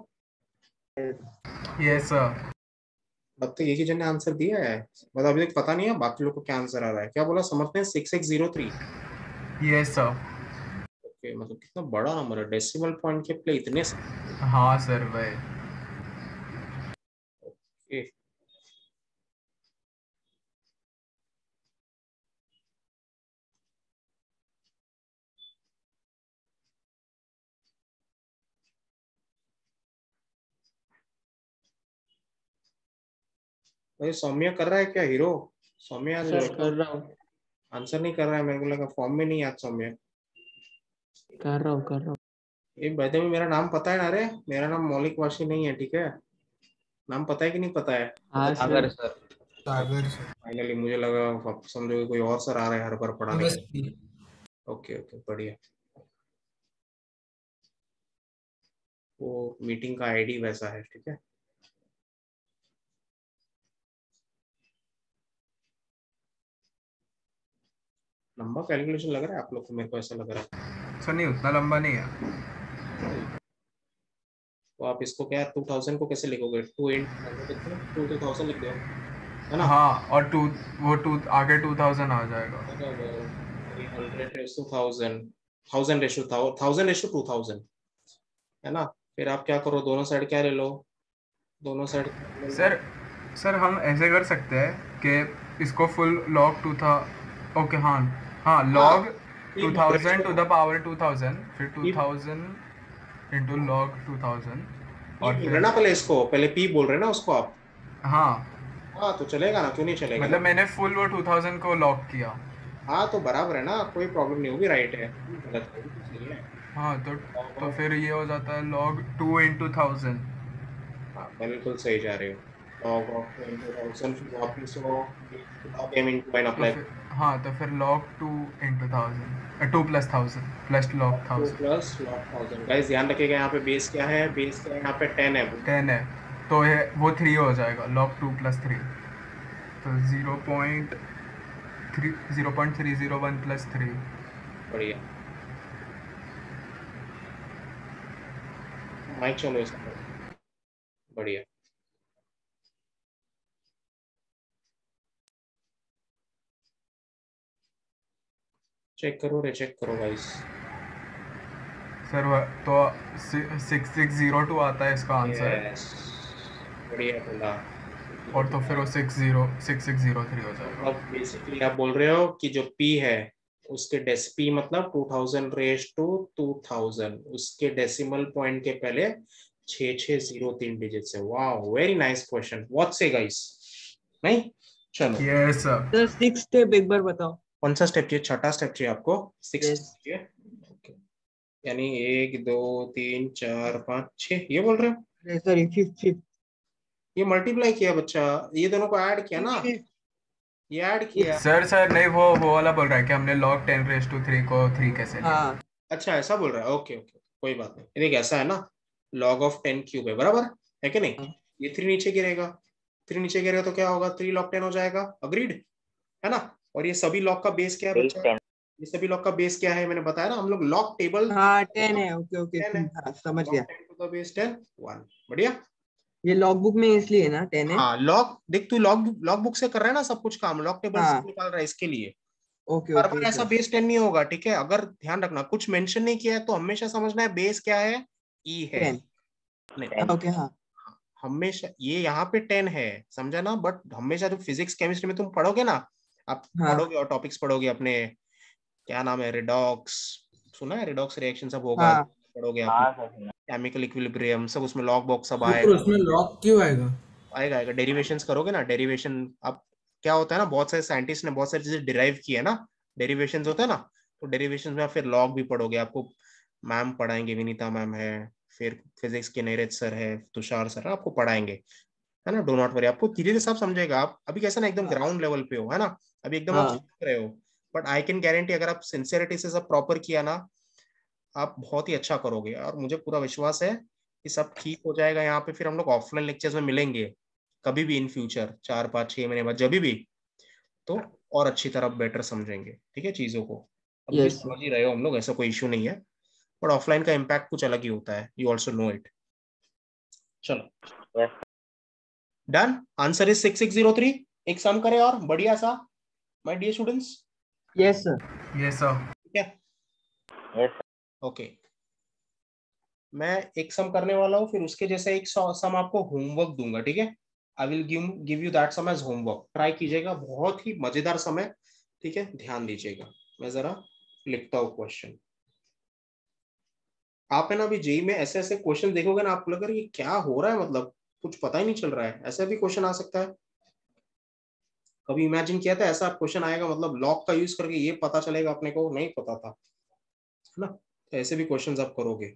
Yes sir. अब तो एक ही जन ने आंसर दिया है, मतलब अभी तक पता नहीं है बाकी लोग को क्या आंसर आ रहा है। क्या बोला समझते हैं, 6603। Yes sir. ओके, मतलब कितना बड़ा नंबर है, डेसिमल पॉइंट के प्ले इतने हाँ सर भाई। ओके। भाई सौम्य कर रहा है क्या हीरो, सौम्य आज सर कर रहा हूँ आंसर नहीं कर रहा है, मेरे को लगा फॉर्म में नहीं आज सौम्य। कर रहा हूँ कर रहा हूँ। एक वैसे में मेरा नाम पता है ना, अरे मेरा नाम मौलिक वाशी नहीं है, ठीक है। नाम पता है कि नहीं पता है। हाँ अगर सर। सर सागर सर। फाइनली मुझे लगा आप समझोगे कोई और सर आ रहा है हर बार पढ़ाने के। MSP। ओके ओके बढ़िया। वो मीटिंग का आईडी वैसा है, ठीक है। लंबा कैलकुलेशन लग रहा है आप लोग को, मेरे को ऐसा लग रहा है। सर नहीं उतना लंबा नहीं है। तो आप इसको क्या 2000 को कैसे लिखोगे, 2 × 2000 लिख दो, है ना। हाँ और वो आगे 2000 आ जाएगा। 1000:2000 है ना। फिर आप क्या करो, दोनों साइड क्या ले लो, दोनों साइड सर हम ऐसे कर सकते हैं कि इसको फुल लॉग 2 था। ओके हाँ हाँ लॉग 2000 टू द पावर 2000 फिर 2000 इंटू लॉग 2000 और बोल रहे फिर ना पहले, इसको पहले पी बोल रहे ना उसको आप। हाँ हाँ तो चलेगा ना, क्यों नहीं चलेगा मतलब ना। मैंने फुल वो 2000 को लॉग किया। हाँ तो बराबर है ना, कोई प्रॉब्लम नहीं होगी, राइट है, गलत है तो सही है। हाँ तो फिर ये हो जाता है log 2 into 1000। हाँ बिल्कुल सही जा रहे हो। log of 20,000 फिर वापस वो log m into n तो अप्लाई फिर हाँ तो फिर log 2 into 1000 2 plus 1000 plus log 2 1000 plus log 1000। Guys ध्यान रखिएगा यहाँ पे बेस क्या है, बेस क्या है यहाँ पे 10 है। 10 है तो ये वो 3 हो जाएगा log 2 plus 3 तो 0.3001 plus 3। बढ़िया, माइक चलो इसका, बढ़िया। चेक करो रे, चेक करो गाइस। सर तो 6602 आता है इसका आंसर। यस, बढ़िया बोला। और तो फिर वो 6603 हो जाएगा। अब बेसिकली आप बोल रहे हो कि जो p है उसके p मतलब 2000 रेज टू 2000, उसके डेसिमल पॉइंट के पहले 6603 डिजिट्स है। Wow, very nice question. What से गाइस? नहीं, चलो यस सर। सर 6 स्टेप एक बार बताओ। कौन सा स्टेप चाहिए? छठा स्टेप चाहिए आपको? 6 Yes. चाहिए, ओके। यानी 1 2 3 4 5 6 ये बोल रहे हो? सॉरी फिफ्थ ये मल्टीप्लाई किया बच्चा, ये दोनों को ऐड किया ना, ये ऐड किया। सर नहीं वो वाला बोल रहा है कि हमने log 10⁻³ को 3 कैसे लिया। हाँ अच्छा ऐसा बोल रहा है, ओके ओके, कोई बात नहीं। ये देख ऐसा है ना, log ऑफ 10 क्यूब है, बराबर है कि नहीं? ये 3 नीचे गिरेगा, 3 नीचे गिरेगा तो क्या होगा? 3 log 10 हो जाएगा, अग्रीड है ना? और ये सभी log का बेस क्या है बच्चा? ये सभी log का बेस क्या है? मैंने बताया ना, हम लोग log टेबल हाँ 10 है। ओके ओके 10 है, हाँ समझ log गया। 10 to the base 10 1। बढ़िया। ये लॉग बुक में इसलिए ना 10 है। हाँ लॉग देख, तू लॉग बुक से कर रहा है ना सब कुछ काम, लॉग टेबल से हाँ निकाल रहा है इसके लिए। ओके हर ओके बार ऐसा सर। बेस 10 नहीं होगा, ठीक है? अगर ध्यान रखना कुछ मेंशन नहीं किया है तो हमेशा समझना है बेस क्या है, ई है। 10 नहीं, ओके हाँ हमेशा ये यहाँ पे 10 है, समझा ना? बट हमेशा जब फिजिक्स केमिस्ट्री में तुम पढ़ोगे ना, आप हाँ पढ़ोगे और टॉपिक्स पढ़ोगे अपने, क्या नाम है, रिडॉक्स, सुना है? रिडॉक्स रिएक्शन सब होगा, हाँ पढ़ोगे आप, केमिकल इक्विलिब्रियम सब, उसमें लॉग बॉक्स सब फिर आएगा। उसमें लॉग क्यों आएगा? आएगा आएगा, डेरिवेशंस करोगे ना, डेरिवेशन। अब क्या होता है ना, बहुत सारे साइंटिस्ट ने बहुत सारी चीजें डिराइव की है ना, डेरिवेशंस होता है ना, तो डेरिवेशंस में आप फिर लॉग भी पढ़ोगे, आपको मैम पढ़ाएंगे, विनीता मैम है, फिर फिजिक्स के नीरज सर है, तुषार सर है, आपको पढ़ाएंगे, है ना? डो नॉट वरी, आपको धीरे धीरे सब समझेगा। आप अभी कैसा ना एकदम हाँ ग्राउंड लेवल पे हो, है ना? अभी एकदम आप हाँ सीख रहे हो, बट आई कैन गारंटी अगर आप सिंसियरिटी से सब प्रॉपर किया ना, आप बहुत ही अच्छा करोगे, और मुझे पूरा विश्वास है कि सब ठीक हो जाएगा। यहाँ पे फिर हम लोग ऑफलाइन लेक्चर्स में मिलेंगे कभी भी इन फ्यूचर, 4 5 6 महीने बाद, जब भी, तो और अच्छी तरह बेटर समझेंगे, ठीक है चीजों को। अभी भी यस समझ ही रहे हो हम लोग, ऐसा कोई इशू नहीं है, बट ऑफलाइन का इम्पैक्ट कुछ अलग ही होता है, यू ऑल्सो नो इट। चलो डन, आंसर इज 6603। एक सम करे और बढ़िया सा, my dear students, yes sir. Yes sir. ठीक है? ओके, मैं एक सम करने वाला हूँ, फिर उसके जैसा एक सम आपको होमवर्क दूंगा, ठीक है? I will give you that sum as homework, try कीजिएगा, बहुत ही मजेदार सम है, ठीक है? ध्यान दीजिएगा, मैं जरा लिखता हूँ क्वेश्चन। आप है ना अभी जेई में ऐसे ऐसे क्वेश्चन देखोगे ना, आपको लगेगा ये क्या हो रहा है, मतलब कुछ पता ही नहीं चल रहा है, ऐसा भी क्वेश्चन आ सकता है। कभी इमेजिन किया था ऐसा क्वेश्चन आएगा, मतलब लॉग का यूज करके ये पता चलेगा? अपने को नहीं पता था, है ना? तो ऐसे भी क्वेश्चंस आप करोगे।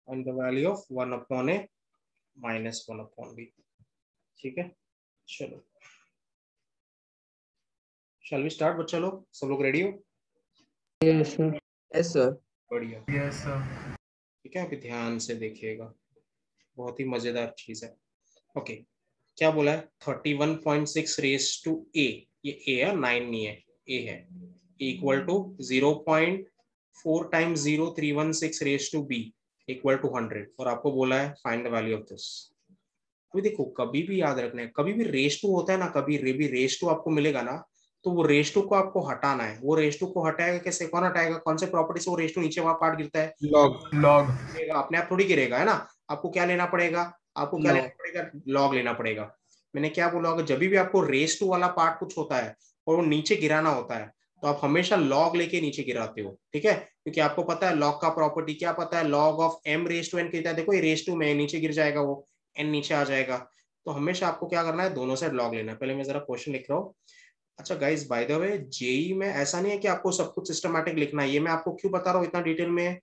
and the value of 1 upon a minus 1 upon b, ठीक है? चलो शैल वी स्टार्ट बच्चा लोग, सब लोग रेडी हो? Yes sir. Yes sir. बढ़िया, यस सर। ठीक है? अभी ध्यान से देखिएगा, बहुत ही मजेदार चीज है। ओके, क्या बोला है? 31.6 रेस टू ए, ये ए है, 9 नहीं है, ए है, equal to 0.4 times 0316 raise to b equal to 100, और आपको बोला है find the value of this. अभी देखो, कभी भी याद रखना है, कभी भी रेस टू होता है ना, कभी भी रेस टू आपको मिलेगा ना, तो वो रेस टू को आपको हटाना है। वो रेस टू को हटाएगा कैसे? कौन हटाएगा? कौन से प्रॉपर्टी से वो रेस टू नीचे वहां पार्ट गिरता है? लॉग। लॉग। गिरेगा, अपने आप थोड़ी गिरेगा, है ना? आपको क्या लेना पड़ेगा? आपको क्या लेना लॉग पड़ेगा? लॉग लेना पड़ेगा। मैंने क्या बोला होगा, जब भी आपको रेस टू वाला पार्ट कुछ होता है और वो नीचे गिराना होता है, तो आप हमेशा लॉग लेके नीचे गिराते हो, ठीक है, क्योंकि आपको पता है लॉग का प्रॉपर्टी क्या पता है, log of m raise to n कितना है, देखो ये रेज टू में नीचे गिर जाएगा, वो n नीचे आ जाएगा। तो हमेशा आपको क्या करना है, दोनों साइड लॉग लेना है। पहले मैं जरा क्वेश्चन लिख रहा हूँ। अच्छा guys, by the way JEE में ऐसा नहीं है कि आपको सब कुछ सिस्टमैटिक लिखना है, ये मैं आपको क्यों बता रहा हूँ इतना डिटेल में,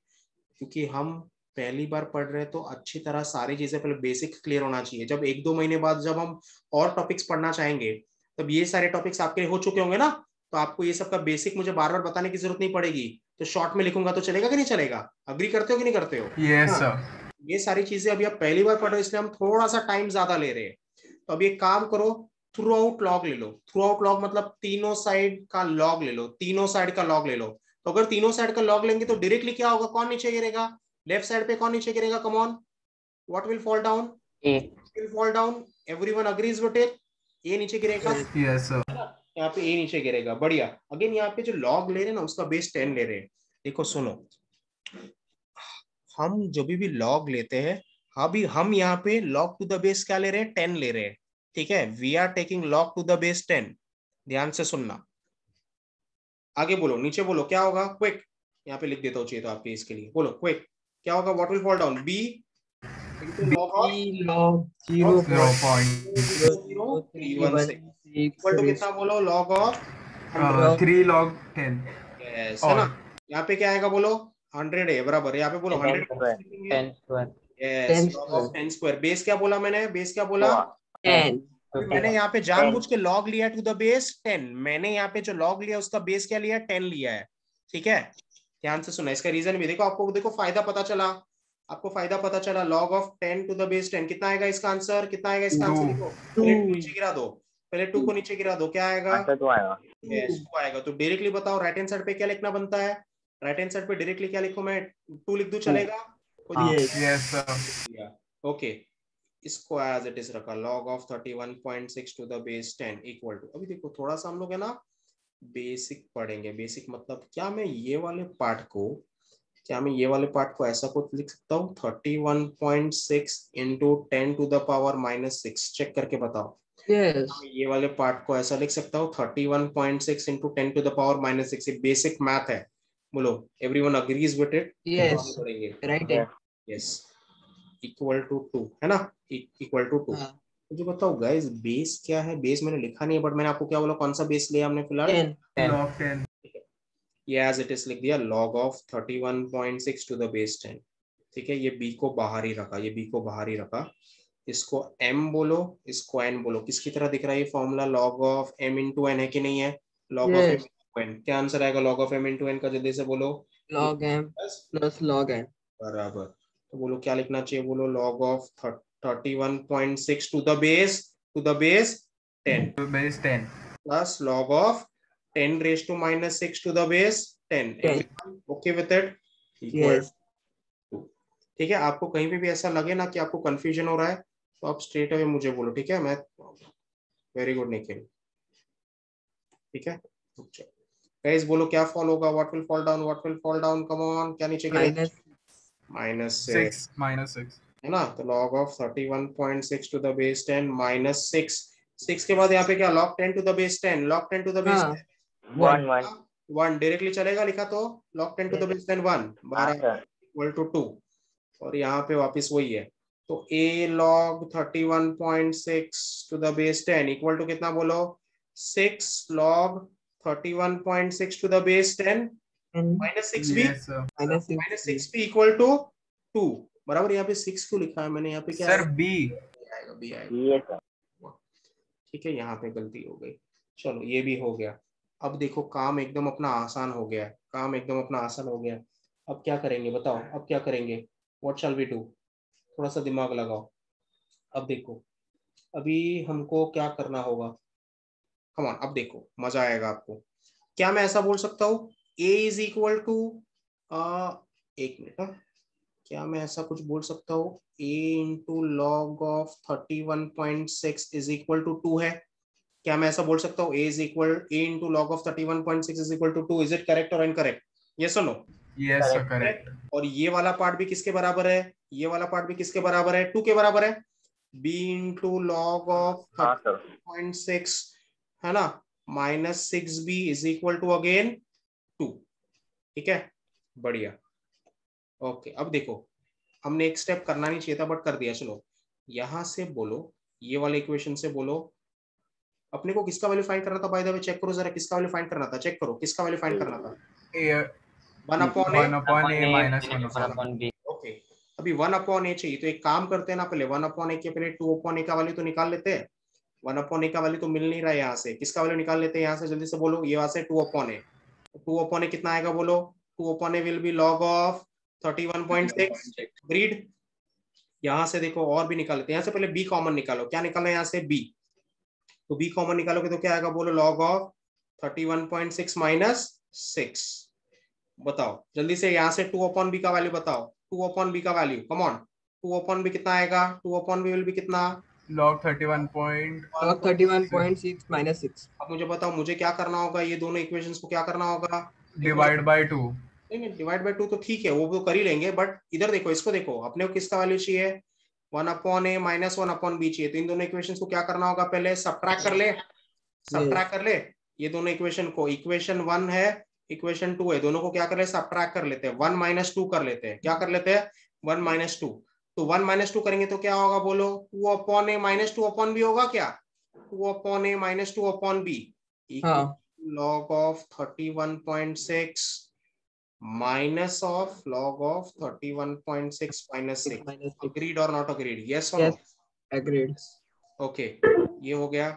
क्योंकि हम पहली बार पढ़ रहे हैं तो अच्छी तरह सारी चीजें पहले बेसिक क्लियर होना चाहिए। जब 1-2 महीने बाद जब हम और टॉपिक्स पढ़ना चाहेंगे, तब ये सारे टॉपिक्स आपके हो चुके होंगे ना, तो आपको ये सब का बेसिक मुझे बार बार बताने की जरूरत नहीं पड़ेगी, तो शॉर्ट में लिखूंगा तो चलेगा कि नहीं चलेगा? अग्री करते हो कि नहीं करते हो? यस हाँ, सर। ये सारी चीजें अभी आप पहली बार पढ़ रहे हो, इसलिए हम थोड़ा सा टाइम ज्यादा ले रहे हैं। तो अभी एक काम करो, थ्रू आउट लॉग ले लो। थ्रू आउट लॉग मतलब तीनों साइड का लॉग ले लो, तीनों साइड का लॉग ले लो। तो अगर तीनों साइड का लॉग लेंगे तो डायरेक्टली क्या होगा, कौन नीचे गिरेगा? लेफ्ट साइड पे कौन नीचे गिरेगा? Come on, what will fall down? A. Will fall down, everyone agrees with it, ये नीचे गिरेगा, Yes. Yes sir. है ना? यहाँ पे ए नीचे गिरेगा, बढ़िया। अगेन यहाँ पे जो लॉग ले रहे हैं ना, उसका बेस 10 ले रहे हैं। देखो सुनो, हम जब भी लॉग लेते हैं, अभी हम यहाँ पे लॉग टू द बेस क्या ले रहे हैं, 10 ले रहे हैं, ठीक है, we are taking log to the base 10। ध्यान से सुनना, आगे बोलो, नीचे बोलो क्या होगा, क्विक, यहाँ पे लिख देता हूँ चाहिए तो आपके इसके लिए, बोलो क्विक, क्या होगा, what will fall down, b into log of E log Zero 0.00316 equal to कितना, बोलो लॉग ऑफ 100। 3 log 10 यस, है ना? और यहाँ पे क्या आएगा, बोलो 100 है, बराबर। यहाँ पे बोलो 10 100 square. 10 square. Yes, 10 log of square. 10 square. Base क्या बोला मैंने, बेस क्या बोला? 10. अभी मैंने यहाँ पे जानबूझ के लॉग लिया टू द बेस 10, मैंने यहाँ पे जो लॉग लिया उसका बेस क्या लिया, 10 लिया है, ठीक है। ध्यान से सुना, इसका रीजन भी देखो, आपको देखो फायदा पता चला, आपको फायदा पता चला। Log of 10 to the base 10 कितना आएगा इसका आंसर, कितना आएगा इसका आंसर, 2 देखो पहले 2 2. नीचे गिरा दो, पहले 2 को नीचे गिरा दो, क्या आएगा, यस 2 आएगा। तो डायरेक्टली बताओ राइट हैंड साइड पे क्या लिखना बनता है, राइट हैंड साइड पे डायरेक्टली क्या लिखूं मैं, 2 लिख दूं, चलेगा? कोई Yes. Yes sir. ओके, इसको एज इट इज रखा, log of 31.6 to the base 10 equal to, अभी देखो थोड़ा सा हम लोग है ना बेसिक पढ़ेंगे। बेसिक मतलब क्या, मैं ये वाले पार्ट को, क्या मैं ये वाले पार्ट को ऐसा कुछ लिख सकता हूँ, 31.6 into 10 to the power -6, check करके बताओ। Yes. मैं ये वाले पार्ट को ऐसा लिख सकता हूँ 31.6 इंटू 10 टू द पावर -6, ये बेसिक मैथ है, बोलो everyone agrees with it? Yes. पढ़ेंगे, Right. यस, इक्वल टू 2, है ना, इक्वल टू 2। हाँ. मुझे बताओ गाइस, बेस क्या है? बेस मैंने लिखा नहीं है, बट मैंने आपको क्या बोला, कौन सा बेस लिया हमने फिलहाल? 10. log 10 ये एज इट इज लिख दिया, log of 31.6 to the base 10, ठीक है। ये b को बाहर ही रखा, ये b को बाहर ही रखा, इसको m बोलो, इसको n बोलो। किसकी तरह दिख रहा है ये formula, log of m into n है कि नहीं है, log of m Yes. Into n, क्या आंसर आएगा log of m into n का, जल्दी से बोलो। Log M plus log N. बराबर, तो बोलो क्या लिखना चाहिए, बोलो log of 31.6 to the base 10 to base 10 plus log of 10 raised to -6 to the base 10। 10. Everyone okay with it? Equal Yes. to, ठीक है। आपको कहीं पे भी ऐसा लगे ना कि आपको कंफ्यूजन हो रहा है, तो आप स्ट्रेट अवे मुझे बोलो, ठीक है। मैं वेरी गुड निखिल, ठीक है। गाइस बोलो क्या फॉल होगा, what will fall down, what will fall down, come on, क्या नीचे गिरेगा? Minus. -6, है ना। तो log of 31.6 to the base 10 -6, 6 के बाद यहाँ पे क्या, log 10 to the base 10, log 10 to the base हाँ. 1. 1 डायरेक्टली चलेगा, लिखा तो log 10 to the base 10 1, 12 equal to 2, और यहाँ पे वापस वही है। तो a log 31.6 to the base 10 equal to कितना, बोलो 6 log 31.6 टू द बेस 10 -6 भी, yes sir -6 भी इक्वल टू 2, बराबर। यहाँ पे 6 क्यों लिखा है मैंने, यहाँ पे क्या सर आएगा? b आएगा, बी आएगा, ठीक है। यहाँ पे गलती हो गई, चलो ये भी हो गया। अब देखो काम एकदम अपना आसान हो गया है, काम एकदम अपना आसान हो गया है। अब क्या करेंगे बताओ, अब क्या करेंगे, व्हाट शैल वी डू, थोड़ा सा दिमाग लगाओ। अब देखो, अभी हमको क्या करना होगा, कम ऑन, अब देखो मजा आएगा आपको। क्या मैं ऐसा बोल सकता हूँ a इज इक्वल टू, एक मिनट, क्या मैं ऐसा कुछ बोल सकता हूँ, a into log of 31.6 is equal to 2 है? क्या मैं ऐसा बोल सकता हूँ a is equal a into log of 31.6 is equal to 2? Is it correct और इनकरेक्ट, यस और नो? yes sir correct और ये वाला पार्ट भी किसके बराबर है, ये वाला पार्ट भी किसके बराबर है, 2 के बराबर है। b इंटू लॉग ऑफ 30.6, है ना, -6b is equal to again 2। ठीक है, बढ़िया। ओके, अब देखो, हमने एक स्टेप करना नहीं चाहिए था बट कर दिया। चलो यहां से बोलो, ये वाले इक्वेशन से बोलो, अपने को किसका वैल्यू फाइंड करना था? बाय द वे चेक करो जरा, किसका वैल्यू फाइंड करना था, चेक करो किसका वैल्यू फाइंड करना था। A 1 upon A. 1 upon A minus 1 1 upon upon B. Okay, अभी 1 अपॉन ए चाहिए, तो एक काम करते हैं ना, पहले 1 अपॉन ए के पहले 2 अपॉन ए का वैल्यू तो निकाल लेते हैं। 1 अपॉन ए का वैल्यू तो मिल नहीं रहा है यहाँ से, किसका वैल्यू निकाल लेते हैं यहाँ से, जल्दी से बोलो। ये वहां से 2 अपॉन ए, 2 अपॉन ए कितना आएगा बोलो। 2 upon a will be log of 31.6। Agreed. यहाँ से देखो और भी निकाल लेते हैं, यहाँ से पहले बी कॉमन निकालो। क्या निकालना है यहाँ से? बी। तो बी कॉमन निकालोगे तो क्या आएगा बोलो, लॉग ऑफ 31.6 माइनस 6। बताओ जल्दी से, यहाँ से 2 अपॉन बी का वैल्यू बताओ। 2 अपॉन बी का value, come on. 2 upon b कितना आएगा? 2 अपॉन बी विल बी कितना? log 31 point log 31.6 minus 6. अब मुझे बताओ, मुझे क्या करना होगा? ये दोनों इक्वेशंस को क्या करना होगा? divide by 2 नहीं, डिवाइड बाय 2 तो ठीक है, वो तो कर ही लेंगे, बट इधर देखो, इसको देखो, अपने को किसका वैल्यू चाहिए? 1 अपॉन ए माइनस 1 अपॉन बी चाहिए। तो इन दोनों इक्वेशंस को क्या करना होगा? पहले सब्ट्रैक्ट कर ले, सब्ट्रैक्ट कर ले। ये दोनों इक्वेशन को, इक्वेशन 1 है, इक्वेशन 2 है, दोनों को क्या कर ले? सब्ट्रैक्ट कर लेते हैं। 1 माइनस 2 कर लेते हैं। क्या कर लेते हैं? 1 माइनस 2। तो 1 माइनस 2 करेंगे तो क्या होगा बोलो? 2 अपॉन ए माइनस 2 अपॉन बी होगा क्या? 2 अपॉन ए माइनस 2 अपॉन बी हाँ, log of 31.6 minus of log of 31.6 minus 6. minus 6. Agreed or not agreed? Yes or Yes, no? agreed. Okay, ये हो गया,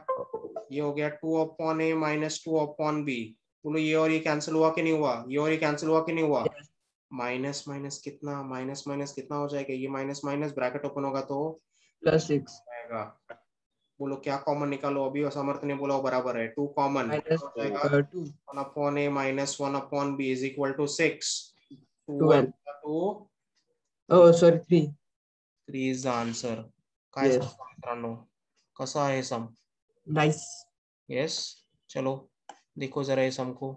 ये हो गया 2 अपॉन ए माइनस 2 अपॉन बी। बोलो ये और ये कैंसिल हुआ कि नहीं हुआ? ये और ये कैंसिल हुआ कि नहीं हुआ? Yes, माइनस माइनस कितना, माइनस माइनस कितना हो जाएगा? ये माइनस माइनस ब्रैकेट ओपन होगा तो plus 6 आएगा। बोलो क्या कॉमन निकालो? अभी समर्थ ने बोला वो बराबर है, 2 कॉमन minus हो जाएगा। 2 1 upon a minus 1 upon b is equal to 6. 2 12. 2 Oh, sorry, 3. 3 is the answer. काय Yes, सांगता मित्रांनो, कसा आहे सम? nice. यस, चलो देखो जरा ये सम को,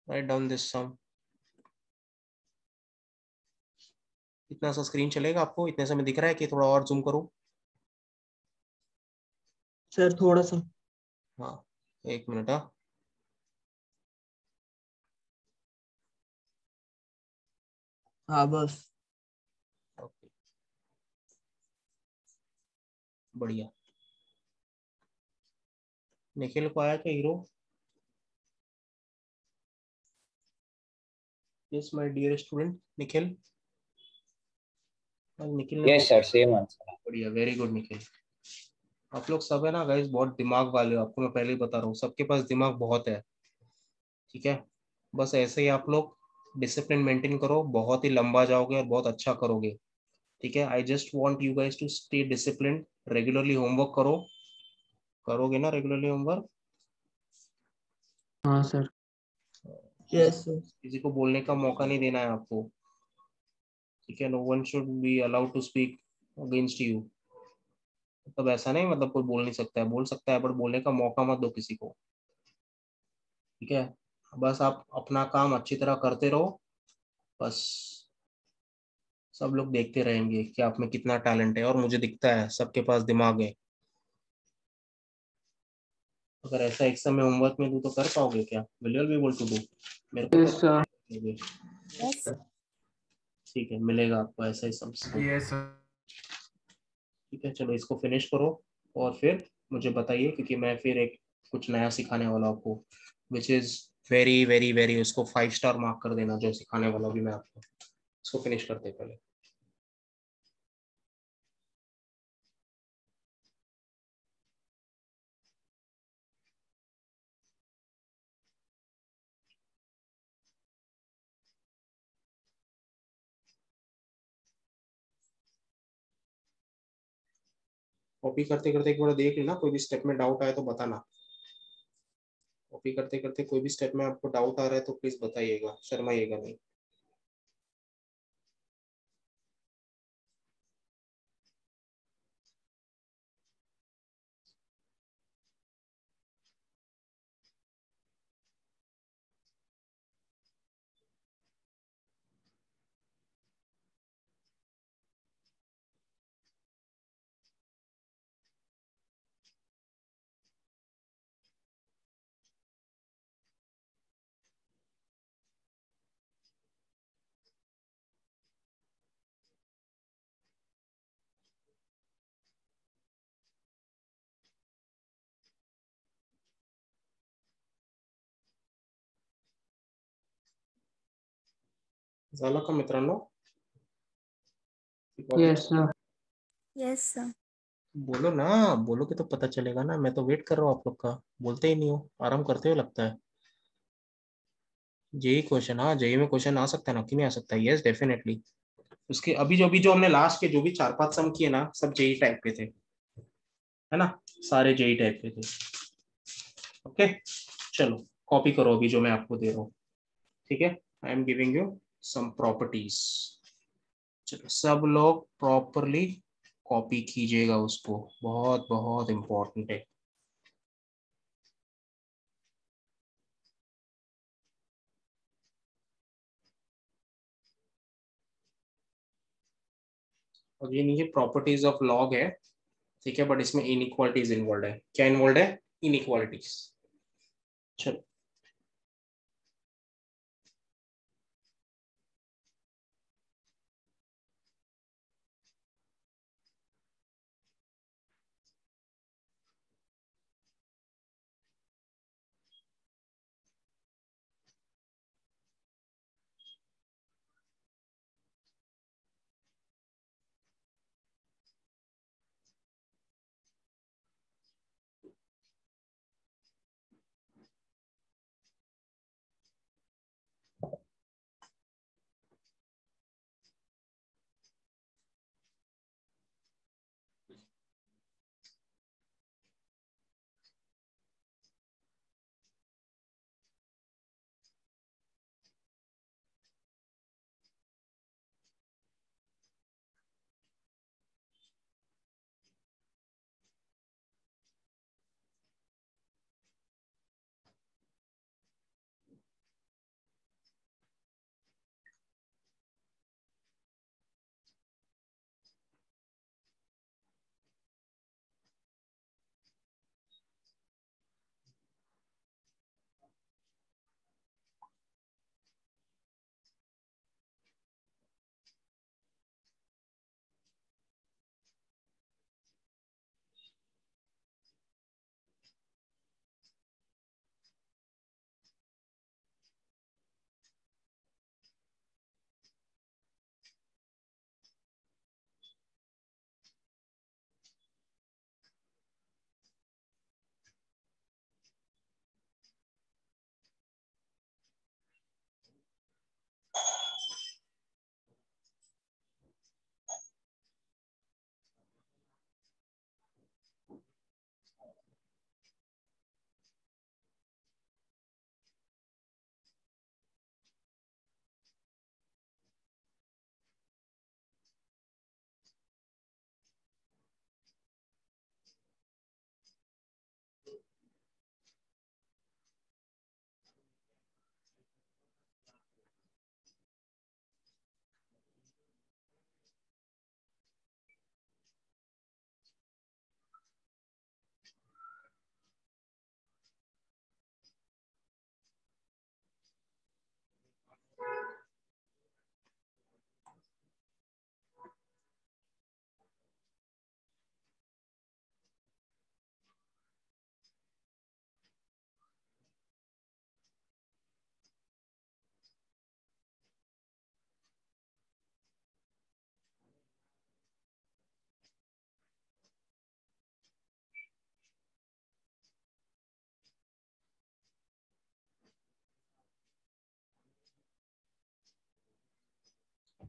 राइट डाउन दिस सम। इतना सा स्क्रीन चलेगा आपको? इतने से में दिख रहा है कि थोड़ा और जूम करूं? Sir, थोड़ा सा. हाँ, एक मिनट। हाँ, हाँ, बस. ओके, बढ़िया। निखिल को आया क्या hero? Yes my dear student Nikhil. Nikhil ने Yes, sir. Same answer. बढ़िया, वेरी गुड निखिल। आप लोग सब है ना गाइस, बहुत दिमाग वाले हो, आपको मैं पहले ही बता रहा हूँ, सबके पास दिमाग बहुत है। ठीक है, बस ऐसे ही आप लोग डिसिप्लिन मेंटेन करो, बहुत ही लंबा जाओगे और बहुत अच्छा करोगे। ठीक है, I just want you guys to stay discipline. Regularly homework करो, करोगे ना रेगुलरली होमवर्क? हाँ सर. Yes, sir. किसी को बोलने का मौका नहीं देना है आपको। ठीक है, no one should be allowed to speak against you. मतलब ऐसा नहीं, मतलब कोई बोल नहीं सकता है, बोल सकता है, बट बोलने का मौका मत दो किसी को। ठीक है, बस आप अपना काम अच्छी तरह करते रहो, बस सब लोग देखते रहेंगे कि आप में कितना टैलेंट है, और मुझे दिखता है सबके पास दिमाग है। अगर ऐसा एग्जाम में होमवर्क में दूं तो कर पाओगे क्या? Will you be able to do? मेरे को Yes, sir. तो ठीक है, मिलेगा आपको ऐसा ही सब। yes sir ठीक है, चलो इसको फिनिश करो और फिर मुझे बताइए, क्योंकि मैं फिर एक कुछ नया सिखाने वाला हूं आपको, which is very very very, उसको 5 स्टार मार्क कर देना जो सिखाने वाला भी मैं आपको। इसको फिनिश करते हैं पहले। कॉपी करते करते एक बार देख लेना, कोई भी स्टेप में डाउट आए तो बताना। कॉपी करते करते कोई भी स्टेप में आपको डाउट आ रहा है तो प्लीज बताइएगा, शर्माइएगा नहीं। झालं का मित्रांनो? Yes, sir. Yes sir. बोलो ना, बोलोगे तो पता चलेगा ना, मैं तो वेट कर रहा हूँ आप लोग का, बोलते ही नहीं हो, आराम करते हो लगता है। जेई क्वेश्चन, हाँ जेई में क्वेश्चन आ सकता है ना, क्यों नहीं आ सकता? Yes definitely. उसके अभी जो हमने लास्ट के जो भी 4-5 सम किए ना, सब जेई टाइप के थे, है ना, सारे जेई टाइप के थे। ओके चलो कॉपी करो अभी जो मैं आपको दे रहा हूँ, ठीक है। I am giving you some properties. चलो सब लोग प्रॉपरली कॉपी कीजिएगा उसको, बहुत बहुत इंपॉर्टेंट है। और ये नीचे प्रॉपर्टीज ऑफ लॉग है, ठीक है, बट इसमें इनइक्वालिटीज इन्वॉल्व है। क्या इन्वॉल्व है? इनइक्वालिटीज। चलो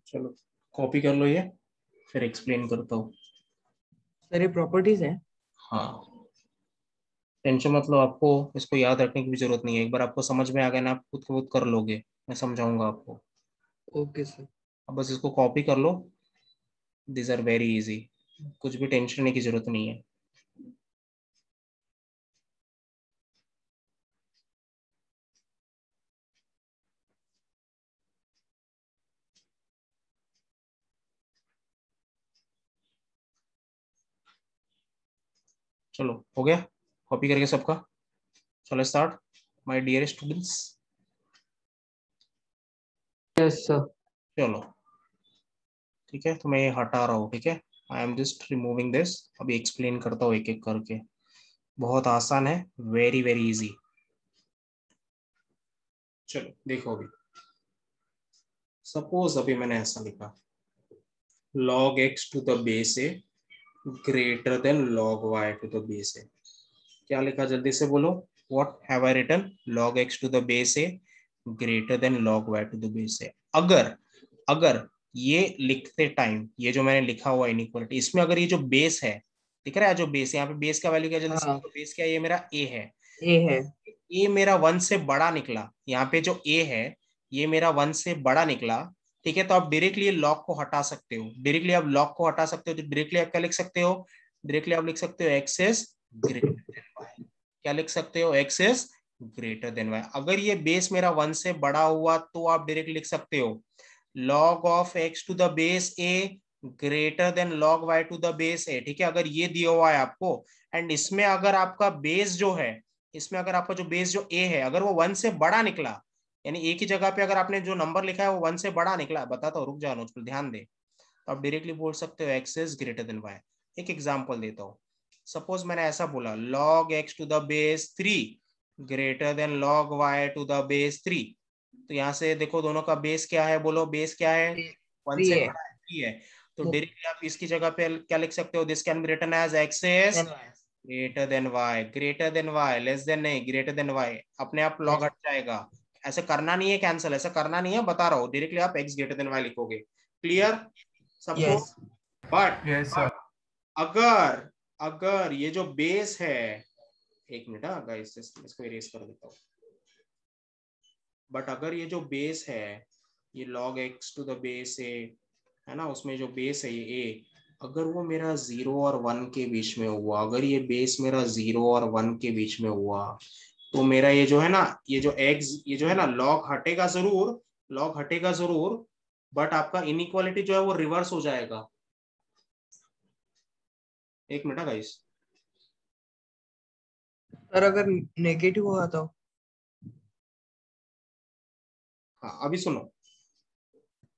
चलो कॉपी कर लो ये, फिर एक्सप्लेन करता हूँ। सर ये प्रॉपर्टीज है। हाँ टेंशन मतलब, आपको इसको याद रखने की भी जरूरत नहीं है, एक बार आपको समझ में आ गया ना, आप खुद खुद कर लोगे, मैं समझाऊंगा आपको। Okay sir. अब बस इसको कॉपी कर लो, दिस आर वेरी इजी, कुछ भी टेंशन लेने की जरूरत नहीं है। चलो हो गया कॉपी करके सबका? चलो start my dear students. Yes, sir. चलो ठीक है, तो मैं ये हटा रहा हूँ, ठीक है, I am just removing this. अभी एक्सप्लेन करता हूँ एक एक करके, बहुत आसान है, वेरी वेरी इजी। चलो देखो अभी, सपोज अभी मैंने ऐसा लिखा log x to the base a greater than log y to the base a. क्या लिखा जल्दी से बोलो? What have I written? log x to the base a greater than log y to the base a. अगर ये लिखते time ये जो मैंने लिखा हुआ इनइक्वालिटी, इसमें अगर ये जो बेस है, दिख रहा है जो बेस है, यहाँ पे बेस का वैल्यू क्या जल्दी से? बेस क्या है? ये मेरा a है, ए है, ये मेरा 1 से बड़ा निकला। यहाँ पे जो a है ये मेरा 1 से बड़ा निकला, ठीक है। तो आप डायरेक्टली लॉग को हटा सकते हो, डायरेक्टली आप लॉग को हटा सकते हो। तो डायरेक्टली आप क्या लिख सकते हो? डायरेक्टली आप लिख सकते हो x is greater than y। क्या लिख सकते हो? x is greater than y। अगर ये बेस मेरा 1 से बड़ा हुआ तो आप डायरेक्टली लिख सकते हो log of x to the base a greater than log y to the base a, ठीक है। अगर ये दिया हुआ है आपको, एंड इसमें अगर आपका बेस जो है, इसमें अगर आपका जो बेस जो a है अगर वो 1 से बड़ा निकला, यानी एक ही जगह पे अगर आपने जो नंबर लिखा है वो 1 से बड़ा निकला, बताता हूँ, रुक जाओ उस पर ध्यान दे, तो आप डायरेक्टली बोल सकते हो x is greater than y। एक एग्जांपल देता हूँ, सपोज मैंने ऐसा बोला log x to the base 3 greater than log y to the base 3। तो यहाँ से देखो दोनों का बेस क्या है, बोलो बेस क्या है? 1 से बड़ा है, 3 है। तो डायरेक्टली आप इसकी जगह पे क्या लिख सकते हो? This can be written as x is greater than y, greater than y, less than नहीं, ग्रेटर देन y। अपने आप लॉग हट जाएगा, ऐसा करना नहीं है, कैंसिल ऐसा करना नहीं है, बता रहा हूँ, डायरेक्टली आप x ग्रेटर देन y लिखोगे। क्लियर सबको? But yes sir. अगर अगर ये जो बेस है, एक मिनट गाइस इसको इरेज कर देता हूँ। बट अगर ये जो बेस है ये log x to the base है ना, उसमें जो बेस है ये a, अगर वो मेरा 0 और 1 के बीच में हुआ, अगर ये बेस मेरा 0 और 1 के बीच में हुआ, तो मेरा ये जो है ना, ये जो x ये जो है ना, log हटेगा जरूर, log हटेगा जरूर, बट आपका इनइक्वालिटी जो है वो रिवर्स हो जाएगा। एक मिनट गाइस, सर अगर नेगेटिव हुआ तो? हाँ अभी सुनो,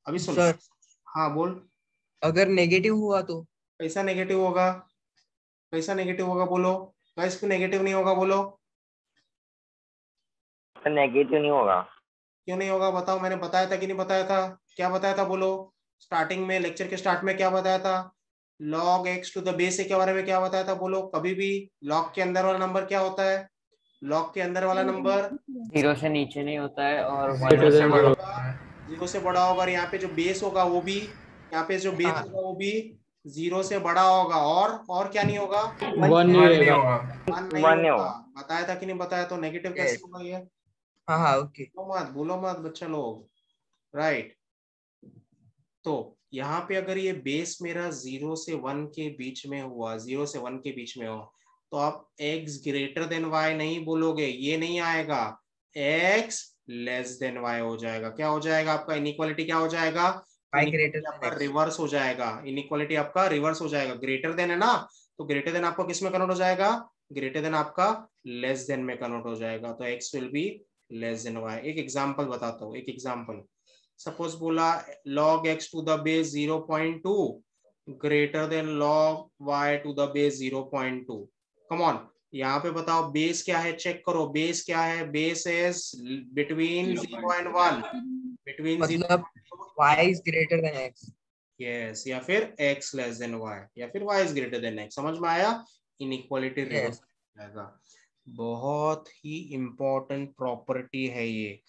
अभी सुनो। सर हाँ बोल। अगर नेगेटिव हुआ तो? कैसा नेगेटिव होगा? कैसा नेगेटिव होगा बोलो गाइस? क्यों नेगेटिव नहीं होगा बोलो? नेगेटिव नहीं होगा। क्यों नहीं होगा बताओ? मैंने बताया था कि नहीं बताया था? क्या बताया था बोलो? स्टार्टिंग में लेक्चर के स्टार्ट में क्या बताया था? log x to the base के बारे में क्या बताया था बोलो? कभी भी log के अंदर वाला नंबर क्या होता है? log के अंदर वाला नंबर 0 से नीचे नहीं होता है और 1 0 से बड़ा होगा, होता है। 0 से बड़ा होगा। और यहाँ पे जो बेस होगा वो भी, यहाँ पे जो बेस होगा वो भी 0 से बड़ा होगा। और क्या नहीं होगा? 1 नहीं 1 नहीं रहेगा। होगा। 1 नहीं One नहीं होगा। होगा। बताया था कि नहीं बताया? तो नेगेटिव कैसे Yes. होगा ये? हाँ हाँ ओके। बोलो मत बच्चा लोग, राइट। तो यहाँ पे अगर ये बेस मेरा 0 से 1 के बीच में हुआ, 0 से 1 के बीच में हो, तो आप x ग्रेटर देन y नहीं बोलोगे, ये नहीं आएगा, x लेस देन y हो जाएगा। क्या हो जाएगा आपका? इनइक्वालिटी क्या हो जाएगा? y greater इनइक्वालिटी than आपका x। रिवर्स हो जाएगा। इनइक्वालिटी आपका रिवर्स हो जाएगा। ग्रेटर देन है ना, तो ग्रेटर देन आपका किस में कन्वर्ट हो जाएगा? ग्रेटर देन आपका लेस देन में कन्वर्ट हो जाएगा। तो x will be less than y। एक एग्जांपल बताता हूँ, एक एग्जांपल। सपोज बोला log x to the base 0.2 greater than log y to the base 0.2। Come on, यहाँ पे बताओ बेस क्या है? चेक करो बेस क्या है। Base is between 0 and 1, between मतलब y is greater than x। Yes, या फिर x लेस देन y, या फिर y is greater then x। समझ में आया? इनइक्वालिटी रिवर्स हो जाएगा। बहुत ही इंपॉर्टेंट प्रॉपर्टी है ये,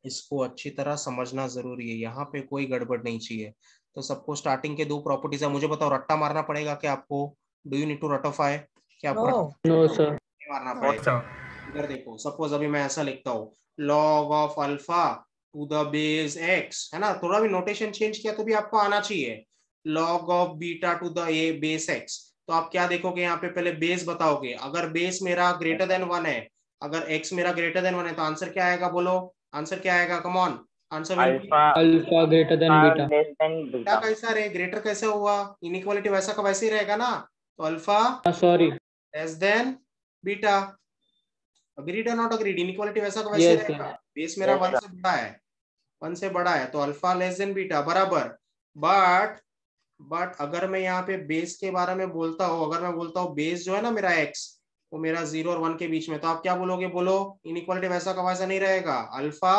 इसको अच्छी तरह समझना जरूरी है। यहाँ पे कोई गड़बड़ नहीं चाहिए। तो सबको स्टार्टिंग के 2 प्रॉपर्टीज है, मुझे बताओ रट्टा मारना पड़ेगा क्या आपको? डू यू नीड टू रटोफाई? क्या आपको नो सर। नहीं मारना पड़ेगा? अच्छा। इधर देखो, सपोज अभी मैं ऐसा लिखता हूँ log of alpha two the base x, है ना, थोड़ा भी नोटेशन चेंज किया तो भी आपको आना चाहिए। log of beta two the A base x, तो आप क्या देखोगे यहाँ पे? पहले बेस बताओगे। अगर बेस मेरा ग्रेटर देन 1 है, अगर x मेरा ग्रेटर देन 1 है, तो आंसर क्या आएगा बोलो? आंसर क्या आएगा? Come on, answer will be alpha greater than beta. Less than क्या? बीटा। कैसा रे? ग्रेटर कैसे हुआ? इनइक्वालिटी वैसा का वैसे ही रहेगा ना। तो alpha sorry. Less than beta. Agreed और नॉट अग्रीड? इनइक्वालिटी वैसा का वैसे ही Yes, रहेगा। बेस मेरा Yes, 1 से बड़ा है, 1 से बड़ा है, तो अल्फा लेस देन बीटा बराबर। बट अगर मैं यहाँ पे बेस के बारे में बोलता हूँ, अगर मैं बोलता हूँ बेस जो है ना मेरा x, वो मेरा 0 और 1 के बीच में, तो आप क्या बोलोगे? बोलो इनइक्वालिटी वैसा का वैसा नहीं रहेगा। Alpha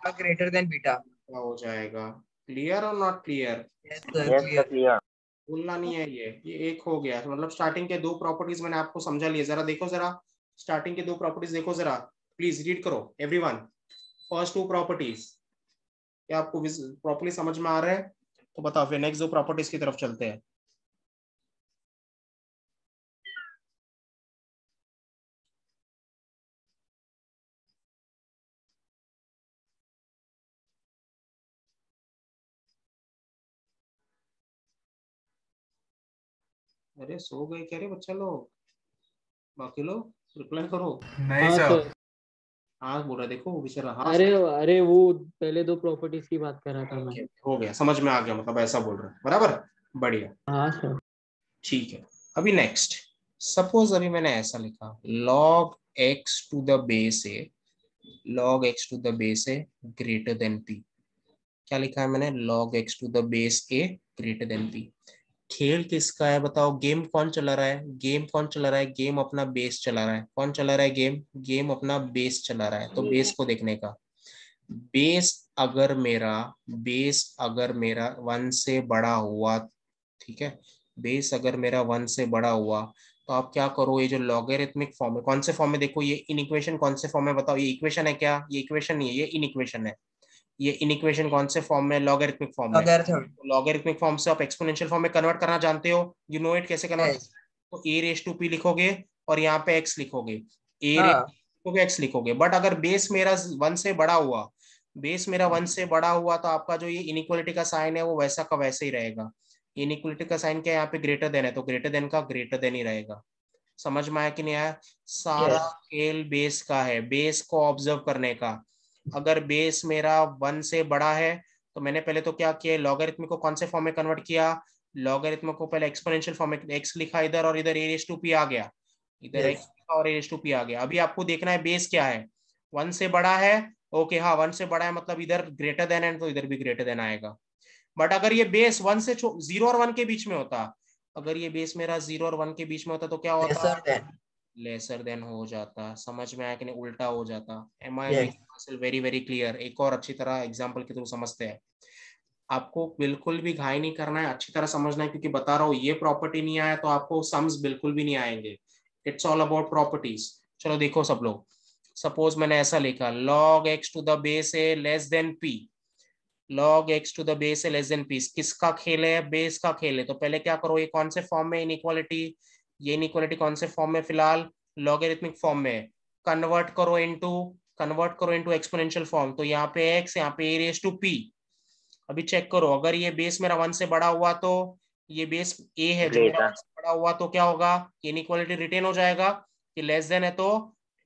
greater than beta. क्या हो जाएगा? क्लियर और not clear? Yes sir yes clear. Clear. भूलना नहीं है ये एक हो गया, मतलब स्टार्टिंग के दो प्रॉपर्टीज मैंने आपको समझा लिया। जरा देखो, जरा स्टार्टिंग के दो प्रॉपर्टीज देखो जरा, प्लीज रीड करो एवरीवन। फर्स्ट टू प्रॉपर्टीज क्या आपको प्रॉपर्ली समझ में आ रहा है? तो बताओ, फिर नेक्स्ट दो प्रॉपर्टीज की तरफ चलते हैं। अरे सो गए क्या रे बच्चा लोग? बाकी लोग रिप्लाई करो। नहीं हाँ सर। सर। हाँ बोल रहा, देखो वो बेचारा। हाँ अरे अरे वो पहले दो प्रॉपर्टीज की बात कर रहा था मैं। हो गया, समझ में आ गया, मतलब ऐसा बोल रहा है, बराबर, बढ़िया, हाँ सर। ठीक है। अभी नेक्स्ट, सपोज अभी मैंने ऐसा लिखा, log x to the base a, log x to the base a greater than p। क्या लिखा है मैंने? log x to the base a greater than p। खेल किसका है बताओ? गेम कौन चला रहा है? गेम कौन चला रहा है? गेम अपना बेस चला रहा है। कौन चला रहा है गेम? गेम अपना बेस चला रहा है। तो बेस को देखने का, बेस अगर मेरा 1 से बड़ा हुआ, ठीक है, बेस अगर मेरा 1 से बड़ा हुआ, तो आप क्या करो, ये जो लॉगरिथमिक फॉर्म है, कौन से फॉर्म में, देखो ये इन इक्वेशन कौन से फॉर्म में बताओ? ये इक्वेशन है क्या? ये इक्वेशन नहीं है, ये इन इक्वेशन है। ये इन इक्वेशन कौन से फॉर्म में? लॉगरिथमिक फॉर्म में। लॉगरिथम। लॉगरिथमिक फॉर्म से आप एक्सपोनेंशियल फॉर्म में कन्वर्ट करना जानते हो, यू नो इट, कैसे कन्वर्ट? यस। तो ए रेस टू पी लिखोगे और यहाँ पे एक्स लिखोगे, ए रेस हाँ लिखोगे, एक्स लिखोगे। बट अगर बेस मेरा 1 से बड़ा हुआ, बेस मेरा 1 से बड़ा हुआ, तो आपका जो ये इनइक्वालिटी का साइन है वो वैसा का वैसे ही रहेगा। इनइक्वालिटी का साइन क्या है? यहाँ पे ग्रेटर देन है, तो ग्रेटर देन का ग्रेटर देन ही रहेगा। समझ में आया कि नहीं आया? सारा यस। खेल बेस का है, बेस को ऑब्जर्व करने का। अगर बेस मेरा 1 से बड़ा है, तो मैंने पहले तो क्या किया, लॉगरिथमिक को कौन से फॉर्म में कन्वर्ट किया? लॉगरिथमिक को पहले एक्सपोनेंशियल फॉर्म में, एक्स लिखा इधर और इधर ए रेस टू पी आ गया, इधर एक्स यस। लिखा और ए रेस टू पी आ गया। अभी आपको देखना है बेस क्या है, 1 से बड़ा है, ओके, हाँ 1 से बड़ा है, मतलब इधर ग्रेटर देन है, तो इधर भी ग्रेटर देन आएगा। बट अगर ये बेस 1 से 0 और 1 के बीच में होता, अगर ये बेस मेरा 0 और 1 के बीच में होता, तो क्या होता? Lesser than. लेसर देन हो जाता। समझ में आया कि नहीं? उल्टा हो जाता। Am I yes. Making very very clear? एक और अच्छी तरह एग्जांपल के थ्रू समझते हैं। आपको बिल्कुल भी घाई नहीं करना है, अच्छी तरह समझना है, क्योंकि बता रहा हूँ ये प्रॉपर्टी नहीं आया तो आपको सम्स बिल्कुल भी नहीं आएंगे। It's all about properties. चलो देखो सब लोग, सपोज मैंने ऐसा लिखा, log x to the base a less than p, log x to the base a less than p। किसका खेल है? बेस का खेल है। तो पहले क्या करो, ये कौन से फॉर्म में इनइक्वालिटी? ये इनइक्वालिटी कौन से फॉर्म में? फिलहाल लॉगरिथमिक फॉर्म में। कन्वर्ट करो इनटू एक्सपोनेंशियल फॉर्म, तो यहाँ पे x, यहाँ पे a रेज टू p। अभी चेक करो, अगर ये बेस मेरा 1 से बड़ा हुआ, तो ये बेस a है जो मेरा ग्रेटर। 1 से बड़ा हुआ, तो क्या होगा? इनइक्वालिटी रिटेन हो जाएगा, कि लेस देन है तो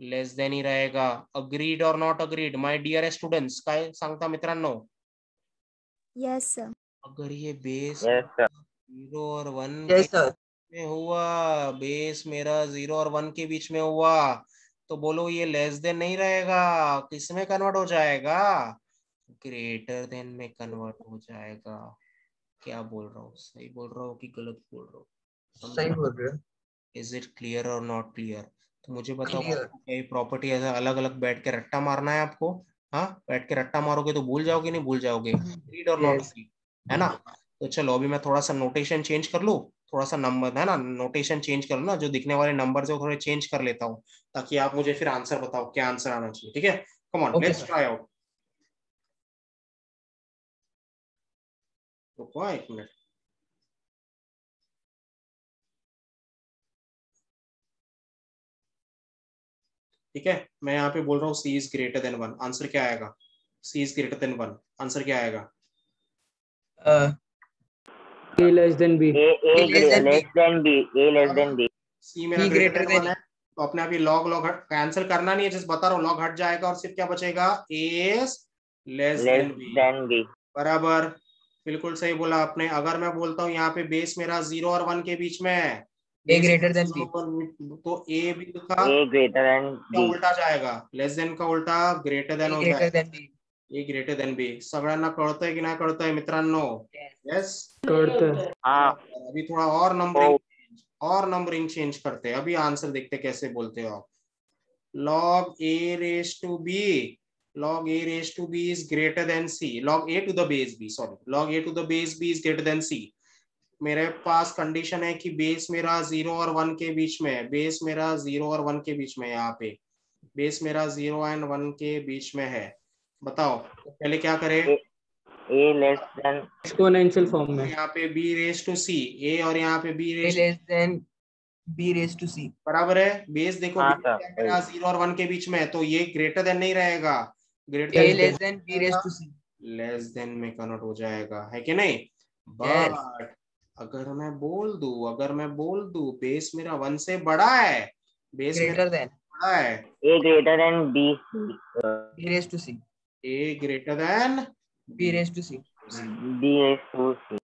लेस देन ही रहेगा। अग्रीड और not agreed my dear students? काय सांगता मित्रांनो? Yes, sir. अगर ये बेस यस सर। 0 और 1 के यस सर। में हुआ, बेस मेरा 0 और 1 के बीच में हुआ, तो बोलो ये लेस देन नहीं रहेगा, किस में कन्वर्ट हो जाएगा? ग्रेटर देन में कन्वर्ट हो जाएगा। क्या बोल रहा हूँ, सही बोल रहा हूँ कि गलत बोल रहा हूँ? सही बोल रहे हो। इज इट क्लियर और नॉट क्लियर? तो मुझे बताओ, क्लियर। आपको क्या प्रॉपर्टी ऐसा अलग अलग बैठ के रट्टा मारना है आपको? हाँ, बैठ के रट्टा मारोगे तो भूल जाओगे, नहीं भूल जाओगे? रीड और नॉट यस। रीड, है ना? तो चलो अभी मैं थोड़ा सा नोटेशन चेंज कर लूँ, थोड़ा सा नंबर है ना, नोटेशन चेंज कर लो ना, जो दिखने वाले नंबर है वो थोड़े चेंज कर लेता हूँ, ताकि आप मुझे फिर आंसर बताओ क्या आंसर आना चाहिए। ठीक है, come on, okay let's sir. Try out. रुको एक मिनट। ठीक है, मैं यहाँ पे बोल रहा हूँ c is greater than 1, answer क्या आएगा? C is greater than 1, answer क्या आएगा? A less than b. A less than b. Less than b. A less than b. C मेरा b greater greater than than 1 ई। है, तो अपने आप ही लॉग लॉग कैंसिल करना नहीं है, जस्ट बता रहा हूँ, लॉग हट जाएगा और सिर्फ क्या बचेगा? Is less less than b. Than b. बराबर, बिल्कुल सही बोला आपने। अगर मैं बोलता हूँ यहाँ पे बेस मेरा 0 और 1 के बीच में है, ए बेस ग्रेटर देन बी। 0 और 1, तो ए भी लिखा, ए ग्रेटर देन क्या बी। उल्टा जाएगा? लेस देन का उल्टा ग्रेटर देन ए हो ग्रेटर जाएगा। Than b. A greater than b सगळ्यांना कळतंय की नाही कळतंय मित्रांनो? यस। करते हाँ। अभी थोड़ा और ओ। नंबरिंग चेंज करते हैं, अभी आंसर देखते कैसे बोलते हो आप। log a raise to b log a raised to b is greater than c, log a to the base b, sorry, log a to the base b is greater than c. मेरे पास condition है कि base मेरा 0 और 1 के बीच में है, base मेरा 0 और 1 के बीच में है, यहाँ पे बेस मेरा 0 एंड 1 के बीच में है। बताओ तो पहले क्या करें? a less than exponential form में। यहाँ पे b raise to c, a और यहाँ पे b a raise less than b raised to c. बराबर है। बेस देखो हाँ base सर, क्या मेरा 0 और 1 के बीच में है, तो ये ग्रेटर देन नहीं रहेगा, a greater less than b raised to c. Less than में कन्वर्ट हो जाएगा, है कि नहीं? बट अगर मैं बोल दूं बेस मेरा 1 से बड़ा है, बेस मेरा Greater than बड़ा है, a greater than b, b raised to c. a greater then b raised to c. b raised to c.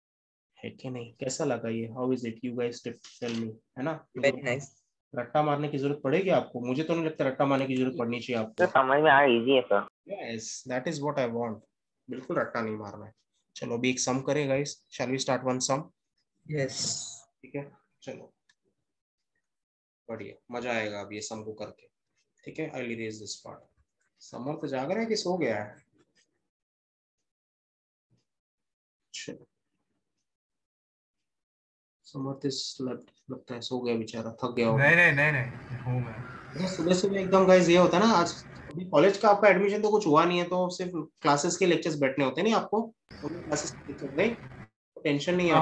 है कि नहीं? कैसा लगा ये? How is it you guys tell me, है ना? Very nice. रट्टा मारने की जरूरत पड़ेगी आपको? मुझे तो नहीं लगता रट्टा मारने की जरूरत पड़नी चाहिए तो आपको। समझ में आ रहा, इजी है sir. Yes that is what I want, बिल्कुल रट्टा नहीं मारना है। चलो अभी एक सम करें guys, shall we start one sum? Yes. ठीक है चलो, बढ़िया, मजा आएगा अब ये सम को करके। ठीक है, I erase this part. Summer तो जाग रहा है कि सो गया है? चलो समर तो लगता है सो गया बेचारा, थक गया होगा। नहीं हूँ मैं। सुबह सुबह एकदम गाइस ये होता है ना, आज अभी कॉलेज का आपका एडमिशन तो कुछ हुआ नहीं है, तो सिर्फ क्लासेस के लेक्चर्स बैठने होते हैं नहीं आपको? क्लासेस के लेक्चर नहीं, टेंशन नहीं है।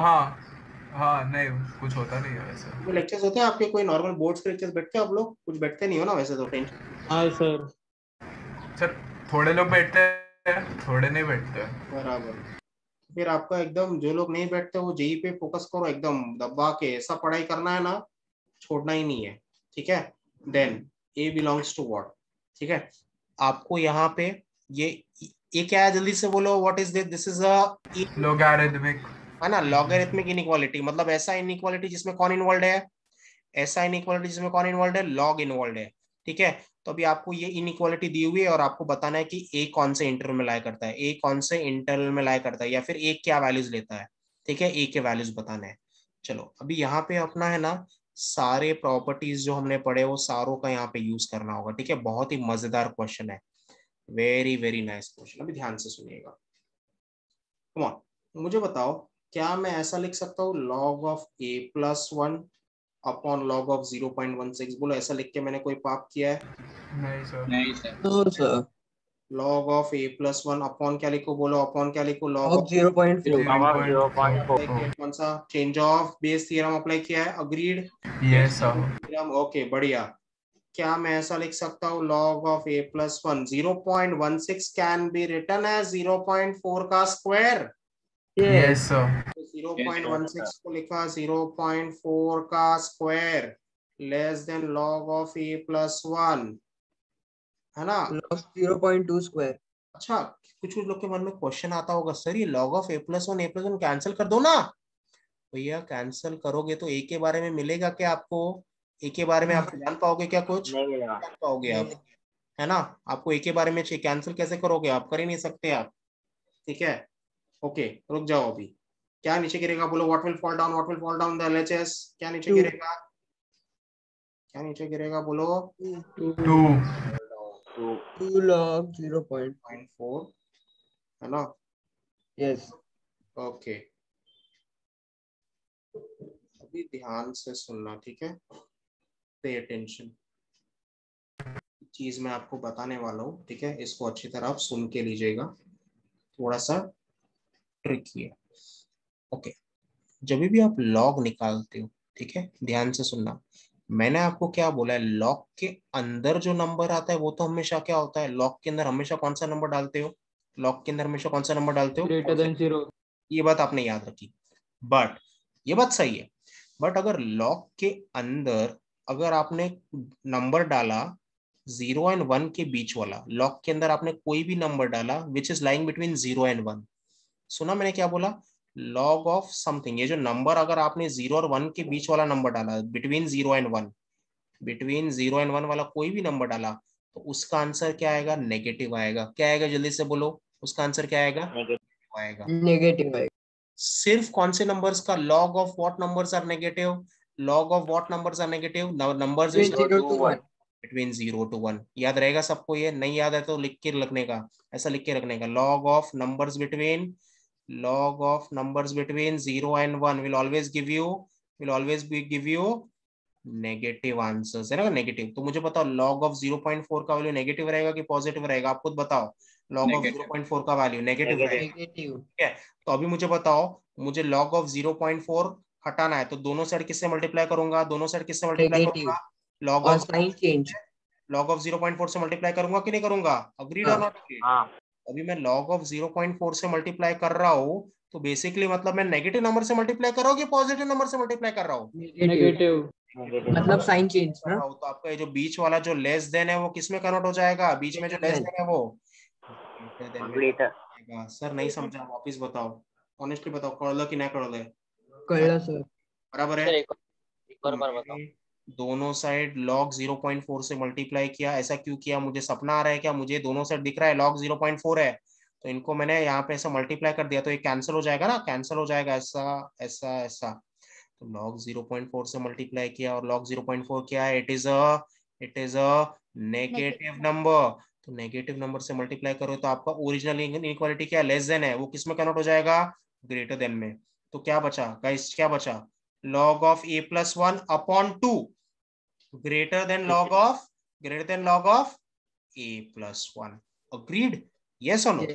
हाँ नहीं कुछ होता नहीं है वैसे। वो लेक्चर्स होते हैं आपके, कोई नॉर्मल बोर्ड्स के लेक्चर्स बैठते हैं आप लोग? कुछ बैठते नहीं हो ना वैसे तो, टेंशन। हाँ सर। सर थोड़े लोग बैठते हैं, थोड़े नहीं बैठते। बराबर। फिर आपका एकदम जो लोग नहीं बैठते वो जेई पे फोकस करो, एकदम दबा के ऐसा पढ़ाई करना है ना, छोड़ना ही नहीं है। ठीक है, then a belongs to what? ठीक है, आपको यहाँ पे ये क्या है, जल्दी से बोलो, what is this? This is a logarithmic, है ना, लॉगरिथमिक इनइक्वालिटी। मतलब ऐसा इनइक्वालिटी जिसमें कौन इन्वॉल्व है? ऐसा इनइक्वालिटी जिसमें कौन इन्वॉल्व है? लॉग इन्वॉल्व है। ठीक है, तो अभी आपको ये इनइक्वालिटी दी हुई है और आपको बताना है कि ए कौन से इंटरवल में लाई करता है, ए कौन से इंटरवल में लाई करता है, या फिर ए क्या वैल्यूज लेता है। ठीक है, ए के वैल्यूज बताना है। चलो अभी यहाँ पे अपना है ना, सारे प्रॉपर्टीज जो हमने पढ़े वो सारों का यहाँ पे यूज करना होगा। ठीक है, बहुत ही मजेदार क्वेश्चन है, वेरी वेरी नाइस क्वेश्चन। अभी ध्यान से सुनिएगा। कम ऑन, मुझे बताओ क्या मैं ऐसा लिख सकता हूँ log of a plus 1 upon log of 0.16? बोलो ऐसा लिख के मैंने कोई पाप किया है? नहीं sir. No sir. log of a plus 1 upon क्या लिखो? बोलो अपॉन क्या लिखो? log Log of 0.4. Log 0.4. कौन सा? Change of base theorem apply किया है, agreed? Yes sir. Theorem, okay बढ़िया। क्या मैं ऐसा लिख सकता हूँ log of a plus 1 0.16 can be written as 0.4 का स्क्वायर? Yes sir. 0.16 को लिखा 0.4 का square less than log of a plus 1, है ना? Log 0.2 square. अच्छा, कुछ कुछ लोग के मन में क्वेश्चन आता होगा, सर ये log of a plus 1 cancel कर दो ना। भैया कैंसिल करोगे तो a के बारे में मिलेगा क्या आपको? a के बारे में आप जान पाओगे क्या? कुछ नहीं मिलेगा। जान पाओगे आप, है ना? आपको a के बारे में कैंसिल कैसे करोगे? आप कर ही नहीं सकते आप। ठीक है, ओके रुक जाओ अभी। क्या नीचे गिरेगा? बोलो what will fall down, what will fall down the LHS? क्या नीचे Two. गिरेगा? क्या नीचे गिरेगा? बोलो 2 2 log 0.4. 0.4, है ना? Yes. ओके, अभी ध्यान से सुनना, ठीक है? पे अटेंशन, चीज मैं आपको बताने वाला हूँ, ठीक है? इसको अच्छी तरह आप सुन के लीजिएगा, थोड़ा सा ट्रिकी है। ओके, जब भी आप लॉग निकालते हो, ठीक है, ध्यान से सुनना, मैंने आपको क्या बोला है, लॉग के अंदर जो नंबर आता है वो तो हमेशा क्या होता है, लॉग के अंदर हमेशा कौन सा नंबर डालते हो? लॉग के अंदर हमेशा कौन सा नंबर डालते हो? Greater than 0। ये बात आपने याद रखी, बट ये बात सही है, बट अगर लॉग के अंदर अगर आपने नंबर डाला 0 एंड 1 के बीच वाला, लॉग के अंदर आपने कोई भी नंबर डाला which is lying between 0 and 1, सुना मैंने क्या बोला? लॉग ऑफ समथिंग, ये जो नंबर अगर आपने 0 और 1 के बीच वाला नंबर डाला, बिटवीन 0 एंड 1, बिटवीन 0 एंड 1 वाला कोई भी नंबर डाला, तो उसका आंसर क्या आएगा? नेगेटिव आएगा। क्या आएगा? जल्दी से बोलो, उसका आंसर क्या आएगा? नेगेटिव आएगा। Negative. सिर्फ कौन से नंबर्स का? Log of what numbers are negative? Log of what numbers are negative? Numbers Between 0 to 1. Between 0 to 1। याद रहेगा सबको? ये नहीं याद है तो लिख के रखने का, ऐसा लिख के रखने का, log of numbers between 0 and 1 will always give you negative answers, है ना? नेगेटिव। तो मुझे बताओ log of 0.4 का वैल्यू नेगेटिव रहेगा कि पॉजिटिव रहेगा? आप खुद बताओ। log of 0.4 का वैल्यू नेगेटिव रहेगा, नेगेटिव। ठीक है? तो अभी मुझे बताओ, मुझे log of 0.4 हटाना है, तो दोनों साइड किससे मल्टीप्लाई करूंगा? दोनों साइड किससे मल्टीप्लाई करूंगा? log और of sign change. log of 0.4 से मल्टीप्लाई करूंगा कि नहीं करूंगा? अग्रीड और नॉट? हाँ अभी मैं log of 0.4 से मल्टीप्लाई कर रहा हूँ, तो बेसिकली मतलब मैं नेगेटिव नंबर से मल्टीप्लाई कर रहा हूँ कि पॉजिटिव नंबर से मल्टीप्लाई कर रहा हूँ? नेगेटिव। मतलब साइन चेंज कर ना। रहा हूँ। तो आपका ये जो बीच वाला जो लेस देन है वो किस में कन्वर्ट हो जाएगा? बीच में जो लेस देन है वो ग्रेटर देन में ग्रेटर। आएगा। सर नहीं समझा, वापस बताओ, ऑनेस्टली बताओ, कर लो कि ना कर लो? कर लो सर। बराबर सर है। एक और बार बताओ। दोनों साइड log 0.4 से मल्टीप्लाई किया। ऐसा क्यों किया? मुझे सपना आ रहा है क्या? मुझे दोनों साइड दिख रहा है log 0.4 है, तो इनको मैंने यहाँ पे ऐसा मल्टीप्लाई कर दिया, तो ये कैंसिल हो जाएगा ना, कैंसिल हो जाएगा, ऐसा ऐसा ऐसा। तो log 0.4 से मल्टीप्लाई किया, और log 0.4 क्या है? It is a negative number. तो नेगेटिव नंबर से मल्टीप्लाई करो तो आपका ओरिजिनल इनइक्वालिटी क्या? लेस देन है, वो किस में कन्वर्ट हो जाएगा? ग्रेटर देन में। तो क्या बचा गाइस? क्या बचा? log of a plus 1 upon 2 greater than log of a plus 1। agreed? yes or no?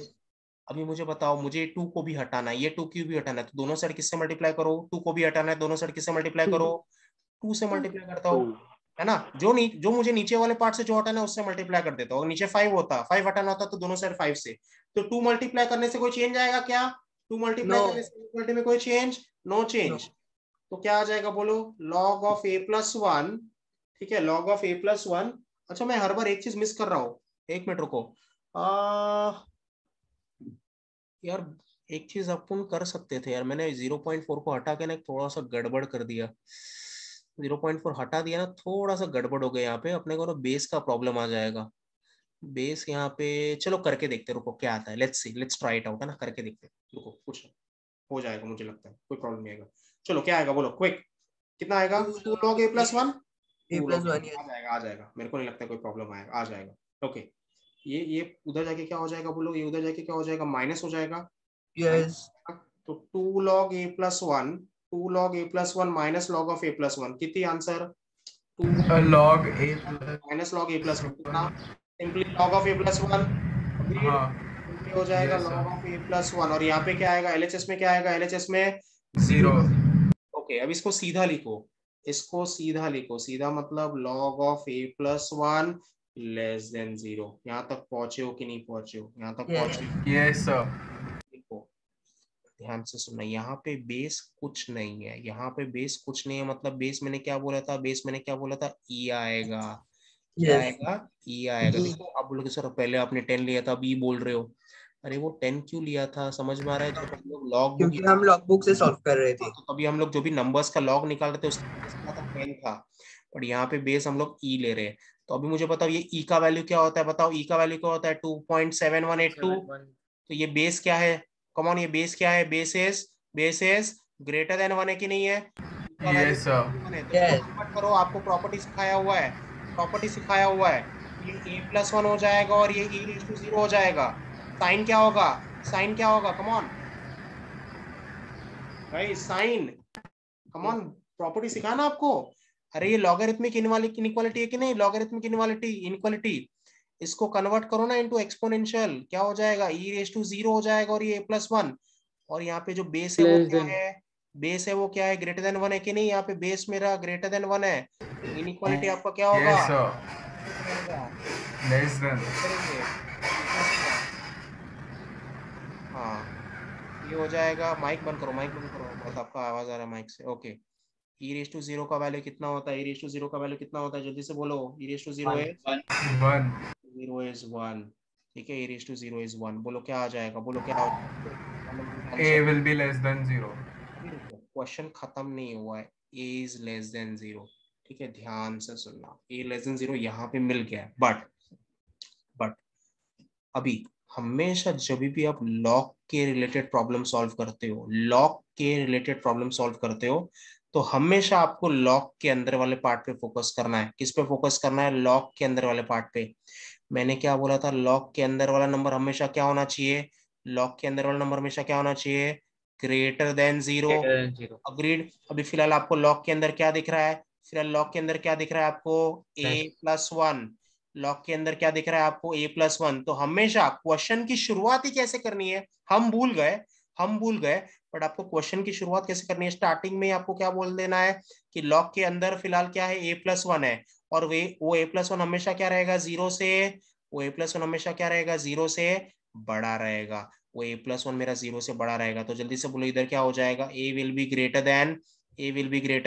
अभी मुझे बताओ, मुझे 2 को भी हटाना है, ये 2 क्यों भी हटाना है, तो दोनों साइड किससे मल्टीप्लाई करो? 2 को भी हटाना है, दोनों साइड किससे मल्टीप्लाई करो? 2 से मल्टीप्लाई करता हूँ, है ना? जो मुझे नीचे वाले पार्ट से जो हटाना है उससे मल्टीप्लाई कर देता हूँ। नीचे 5 होता, 5 हटाना होता तो दोनों साइड 5 से। तो 2 मल्टीप्लाई करने से कोई चेंज आएगा क्या? 2 मल्टीप्लाई करने से इक्वलिटी में कोई चेंज? No change. तो क्या आ जाएगा बोलो? log of a plus 1, ठीक है, log of a plus 1। अच्छा, मैं हर बार एक चीज मिस कर रहा हूँ, एक मिनट रुको। यार एक चीज अपन कर सकते थे यार, मैंने 0.4 को हटा के ना थोड़ा सा गड़बड़ कर दिया। 0.4 हटा दिया ना, थोड़ा सा गड़बड़ हो गया यहाँ पे अपने को, बेस का प्रॉब्लम आ जाएगा। बेस यहाँ पे चलो करके देखते, रुको क्या आता है, let's see, let's try it out, है ना? करके देखते, रुको, कुछ हो जाएगा, मुझे लगता है कोई प्रॉब्लम नहीं आएगा। चलो क्या आएगा बोलो क्विक? कितना आएगा? 2 log a plus 1 a 2 plus log 1 आ जाएगा, आ जाएगा, मेरे को नहीं लगता कोई प्रॉब्लम आएगा, आ जाएगा। ओके, ये उधर जाके क्या हो जाएगा बोलो? ये उधर जाके क्या हो जाएगा? माइनस हो जाएगा। यस। तो 2 log a plus 1 2 log a plus 1 minus log of a plus 1 कितनी answer? 2 log a plus minus log a plus 1 कितना? Simply log of a plus 1। हाँ सिंपली हो जाएगा yes, log of a plus 1। और यहाँ पे क्या आएगा? LHS में क्या आएगा? LHS में 0। ओके, अब इसको सीधा लिखो, इसको सीधा लिखो, सीधा मतलब log of a plus 1 less than 0। यहाँ तक पहुंचे हो कि नहीं पहुंचे हो? यहाँ तक पहुंचे हो? yes sir। देखो ध्यान से सुनना, यहाँ पे बेस कुछ नहीं है, यहाँ पे बेस कुछ नहीं है, मतलब बेस मैंने क्या बोला था? बेस मैंने क्या बोला था? ई आएगा। क्या आएगा? ई आएगा। देखो आप बोलोगे सर पहले आपने 10 लिया था, अब ई बोल रहे हो। अरे वो 10 क्यों लिया था समझ में आ रहा है? जब हम लोग लॉग बुक, क्योंकि हम लॉग बुक से सॉल्व कर रहे थे। तो तभी हम लोग जो भी नंबर्स का लॉग निकाल रहे थे उसका बेस क्या था? 10 था। बट यहाँ पे बेस हम लोग ई ले रहे हैं। तो अभी मुझे बताओ ये ई का वैल्यू क्या होता है? बताओ ई का वैल्यू क्या होता है? 2.7182। तो ये बेस क्या है? कम ऑन, ये बेस क्या है? बेस इज ग्रेटर देन 1 है कि नहीं है? yes sir। कन्वर्ट करो, आपको प्रॉपर्टी सिखाया हुआ है, प्रॉपर्टी सिखाया हुआ है। ये a plus 1 हो जाएगा और ये e raised to 0 हो जाएगा। साइन क्या होगा? साइन क्या होगा? कम ऑन भाई, साइन, कम ऑन, प्रॉपर्टी सिखाना आपको। अरे ये लॉगरिथमिक इनइक्वालिटी है कि नहीं? लॉगरिथमिक इनइक्वालिटी, इसको कन्वर्ट करो ना इनटू एक्सपोनेंशियल, क्या हो जाएगा? e raised to 0 हो जाएगा और ये a plus 1। और यहाँ पे जो बेस है वो क्या है? बेस है वो क्या है? ग्रेटर देन 1 है कि नहीं? यहाँ पे बेस मेरा ग्रेटर देन 1 है, इनइक्वालिटी आपका क्या होगा? yes sir। less than। हाँ ये हो जाएगा। माइक बंद करो, माइक बंद करो, बहुत आपका आवाज आ रहा है माइक से। ओके, e raised to 0 का वैल्यू कितना होता है? e raised to 0 का वैल्यू कितना होता है? जल्दी से बोलो। e raised to 0 है 1। ठीक है, e raised to 0 is 1। बोलो क्या आ जाएगा? बोलो क्या आ जाएगा? a will be less than 0। Question खत्म नहीं हुआ है। a is less than 0, ठीक है, ध्यान से सुनना। a less than 0 यहाँ पे मिल गया है, बट अभी हमेशा जब भी आप लॉग के रिलेटेड प्रॉब्लम सॉल्व करते हो, तो हमेशा आपको लॉग के अंदर वाले पार्ट पे फोकस करना है। किस पे फोकस करना है? लॉग के अंदर वाले पार्ट पे। मैंने क्या बोला था? लॉग के अंदर वाला नंबर हमेशा क्या होना चाहिए? लॉग के अंदर वाला नंबर हमेशा क्या होना चाहिए? Greater than 0। अग्रीड। अभी फिलहाल आपको लॉग के अंदर क्या दिख रहा है? फिलहाल लॉग के अंदर क्या दिख रहा है आपको? a+1। लॉग के अंदर क्या दिख रहा है आपको? a+1। तो हमेशा क्वेश्चन की शुरुआत ही कैसे करनी है? हम भूल गए, बट आपको क्वेश्चन की शुरुआत कैसे करनी है? स्टार्टिंग में आपको क्या बोल देना है कि लॉग के अंदर फिलहाल क्या है? a+1 है, और वो a+1 हमेशा क्या रहेगा? 0 से। वो a+1 हमेशा क्या रहेगा? 0 से बड़ा रहेगा। वो a+1 मेरा 0 से बड़ा रहेगा। तो जल्दी से बोलो इधर क्या हो जाएगा? a will be greater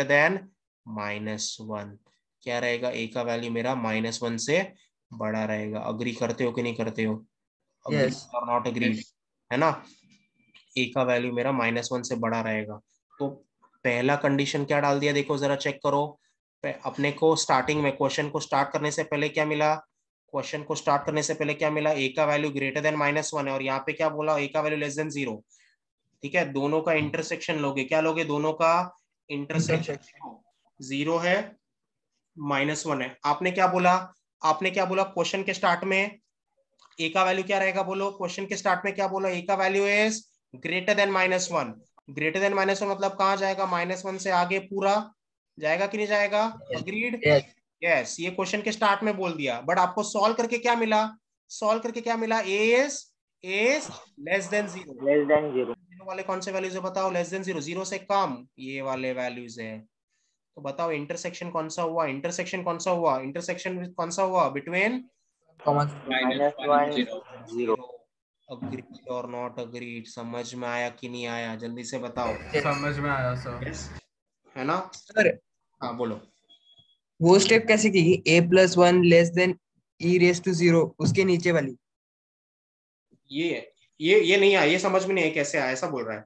than -1। क्या रहेगा? a का वैल्यू मेरा -1 से बड़ा रहेगा। अग्री करते हो कि नहीं करते हो? Agree Yes. और नॉट अग्री, है ना? a का वैल्यू मेरा -1 से बड़ा रहेगा। तो पहला कंडीशन क्या डाल दिया? देखो जरा चेक करो। अपने को स्टार्टिंग में क्वेश्चन को स्टार्ट करने से पहले क्या मिला? a का वैल्यू ग्रेटर देन -1 है, और यहाँ पे क्या बोला? a का वैल्यू लेस देन 0। ठीक है, दोनों का इंटरसेक्शन लोगे। क्या लोगे? दोनों का इंटरसेक्शन। 0 है, -1 है। आपने क्या बोला? क्वेश्चन के स्टार्ट में a का वैल्यू क्या रहेगा? बोलो, क्वेश्चन के स्टार्ट में क्या बोला? a का value is greater than -1। Greater than -1 मतलब कहाँ जाएगा? -1 से आगे पूरा जाएगा कि नहीं जाएगा? अग्रीड? Yes. यस, ये क्वेश्चन के स्टार्ट में बोल दिया, बट आपको सॉल्व करके क्या मिला? a is less than 0। Less than 0। वाले कौन से वैल्यूज है बताओ? लेस देन 0, 0 से कम, ये वाले वैल्यूज है। तो बताओ इंटरसेक्शन कौन सा हुआ? बिटवीन -1 0। अग्रीड और नॉट अग्रीड। समझ में आया कि नहीं आया? जल्दी से बताओ। समझ में आया सर। yes? है ना? सर हाँ बोलो। वो स्टेप कैसे की? a+1 लेस देन e⁻0 उसके नीचे वाली। ये नहीं आया, ये समझ में नहीं आया कैसे आया, ऐसा बोल रहा है।